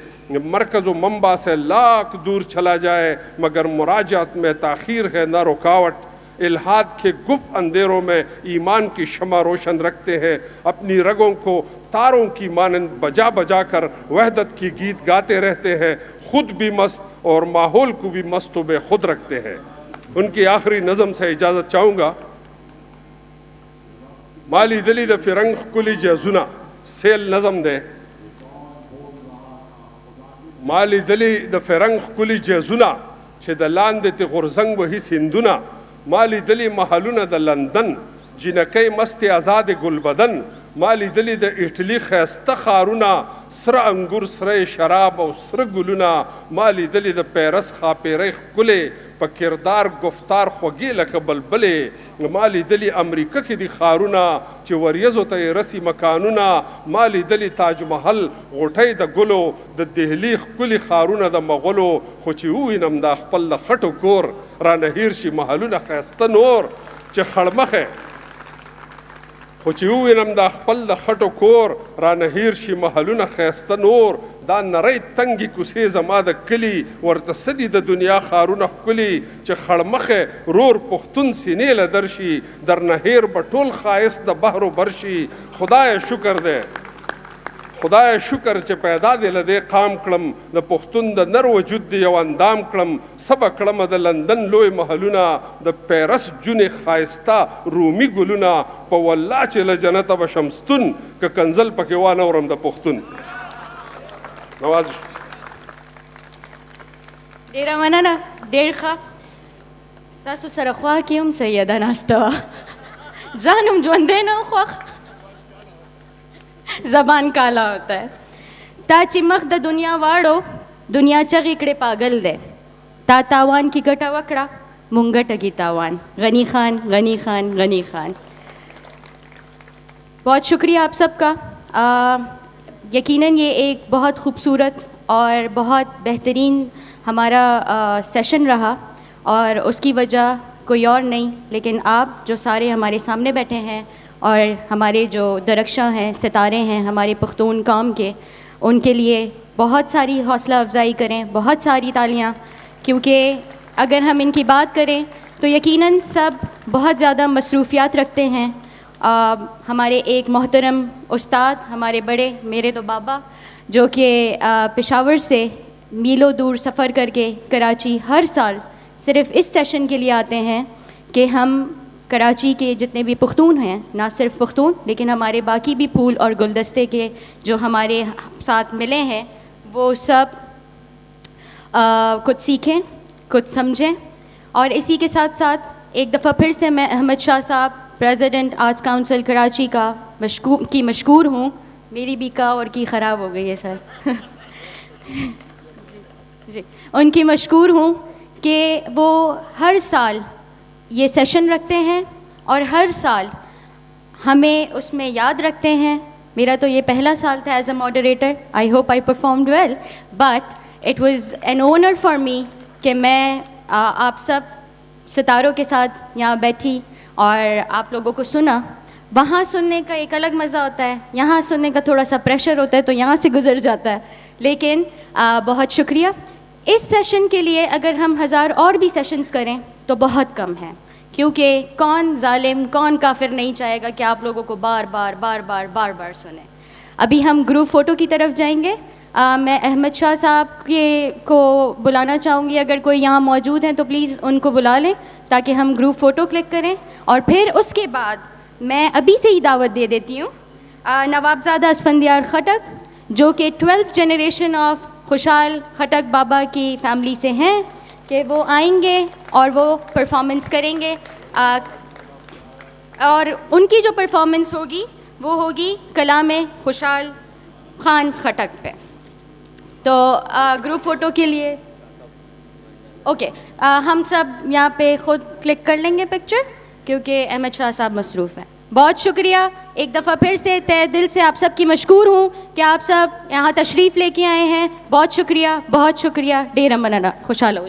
مرکز و منبع سے لاکھ دور چلا جائے مگر مراجعت میں تاخیر ہے نہ رکاوٹ۔ الہاد کے گپ اندھیروں میں ایمان کی شمع روشن رکھتے ہیں، اپنی رگوں کو تاروں کی مانند بجا بجا کر وحدت کی گیت گاتے رہتے ہیں، خود بھی مست اور ماحول کو بھی مست و بے خود رکھتے ہیں۔ ان کی آخری نظم سے اجازت چاہوں گا۔ مالی دلی د فرنگ کلی جزنا سیل نظم دے، مالی دلی د فرنگ کلی جزنا چه د لاندې تی غرزنگ و هی سندونا، مالی دلی محلونه د لندن جنکی مست آزاد گل بدن، مالی دلی د ایٹلی خیسته خارونه سره انگور سره شراب او سره گلونه، مالی دلی د پیرس خاپیری خکلی په کردار گفتار خوږی لکه بلبلې، مالی دلی امریکا کې دی خارونه چې وریځو ته رسی مکانونه، مالی دلی تاج محل غټۍ د ګلو د دهلی خکلی خارونه د مغلو، خو چې ووینم دا خپل د خټو کور رانه هیر شي محلونه ښایسته نور چې خړمخه، خو چې ووینم دا خپل د خټو کور رانه هیر شي محلونه ښایسته نور، دا نری تنګې کوڅې زما د کلي ورته څه دي د دنیا ښارونه ښکلي، چې خړمخې رور پښتون سینې له درشي، درنه هیر به ټول ښایست د بحر و بر شي، خدای شکر دی خدای شکر چې پیدا دی له دې قام کړم، د پښتون د نر وجود دی یو اندام کړم، سبه کړمه د لندن لوی محلونه، د پیرس جونې ښایسته رومي ګلونه، په والله چې له جنته به شمستون که کنزل پکې وانه ورم د پښتون. نواز ډېره مننه، ډېر ښه. ستاسو سره خوا کې هم سیده ناسته وه، ځان هم ژوندی نه و خوښ. زبان کالا ہوتا ہے. تا چې مخ د دنیا واړو دنیا چغې کړې پاگل دی، تا تاوان کی ګټه وکړه مونږ ګټه کی تاوان. غنی خان غنی خان غنی خان، بہت شکریہ آپ سب کا. یقیناً یہ ایک بہت خوبصورت اور بہت بہترین ہمارا سیشن رہا، اور اس کی وجہ کوئی اور نہیں لیکن آپ جو سارے ہمارے سامنے بیٹھے ہیں اور ہمارے جو درخشاں ہیں، ستارے ہیں ہمارے پختون قوم کے، ان کے لیے بہت ساری حوصلہ افزائی کریں، بہت ساری تالیاں، کیونکہ اگر ہم ان کی بات کریں تو یقیناً سب بہت زیادہ مصروفیات رکھتے ہیں. ہمارے ایک محترم استاد، ہمارے بڑے، میرے تو بابا، جو کہ پشاور سے میلوں دور سفر کر کے کراچی ہر سال صرف اس سیشن کے لیے آتے ہیں کہ ہم کراچی کے جتنے بھی پختون ہیں، نہ صرف پختون لیکن ہمارے باقی بھی پھول اور گلدستے کے جو ہمارے ساتھ ملے ہیں، وہ سب کچھ سیکھیں، کچھ سمجھیں. اور اسی کے ساتھ ساتھ ایک دفعہ پھر سے میں احمد شاہ صاحب، پریزیڈنٹ آرٹس کاؤنسل کراچی کا مشکور ہوں. میری بھی کا اور کی خراب ہو گئی ہے سر جی ان کی مشکور ہوں کہ وہ ہر سال یہ سیشن رکھتے ہیں اور ہر سال ہمیں اس میں یاد رکھتے ہیں. میرا تو یہ پہلا سال تھا as a moderator. I hope I performed well, but it was an honour for me کہ میں آپ سب ستاروں کے ساتھ یہاں بیٹھی اور آپ لوگوں کو سنا. وہاں سننے کا ایک الگ مزہ ہوتا ہے، یہاں سننے کا تھوڑا سا پریشر ہوتا ہے تو یہاں سے گزر جاتا ہے. لیکن بہت شکریہ. اس سیشن کے لیے اگر ہم 1000 اور بھی سیشنز کریں تو بہت کم ہے، کیونکہ کون ظالم کون کافر نہیں چاہے گا کہ آپ لوگوں کو بار بار سنیں. ابھی ہم گروپ فوٹو کی طرف جائیں گے. میں احمد شاہ صاحب کو بلانا چاہوں گی، اگر کوئی یہاں موجود ہیں تو پلیز ان کو بلا لیں تاکہ ہم گروپ فوٹو کلک کریں. اور پھر اس کے بعد میں ابھی سے ہی دعوت دے دیتی ہوں نوابزادہ اسفندیار خٹک، جو کہ 12th جنریشن آف خوشحال خٹک بابا کی فیملی سے ہیں، کہ وہ آئیں گے اور وہ پرفارمنس کریں گے. اور ان کی جو پرفارمنس ہوگی وہ ہوگی کلام خوشحال خان خٹک پہ. تو گروپ فوٹو کے لیے اوکے ہم سب یہاں پہ خود کلک کر لیں گے پکچر کیونکہ احمد شاہ صاحب مصروف ہیں. بہت شکریہ ایک دفعہ پھر سے تہ دل سے آپ سب کی مشکور ہوں کہ آپ سب یہاں تشریف لے کے آئے ہیں. بہت شکریہ ڈیر مننا خوشحال ہو.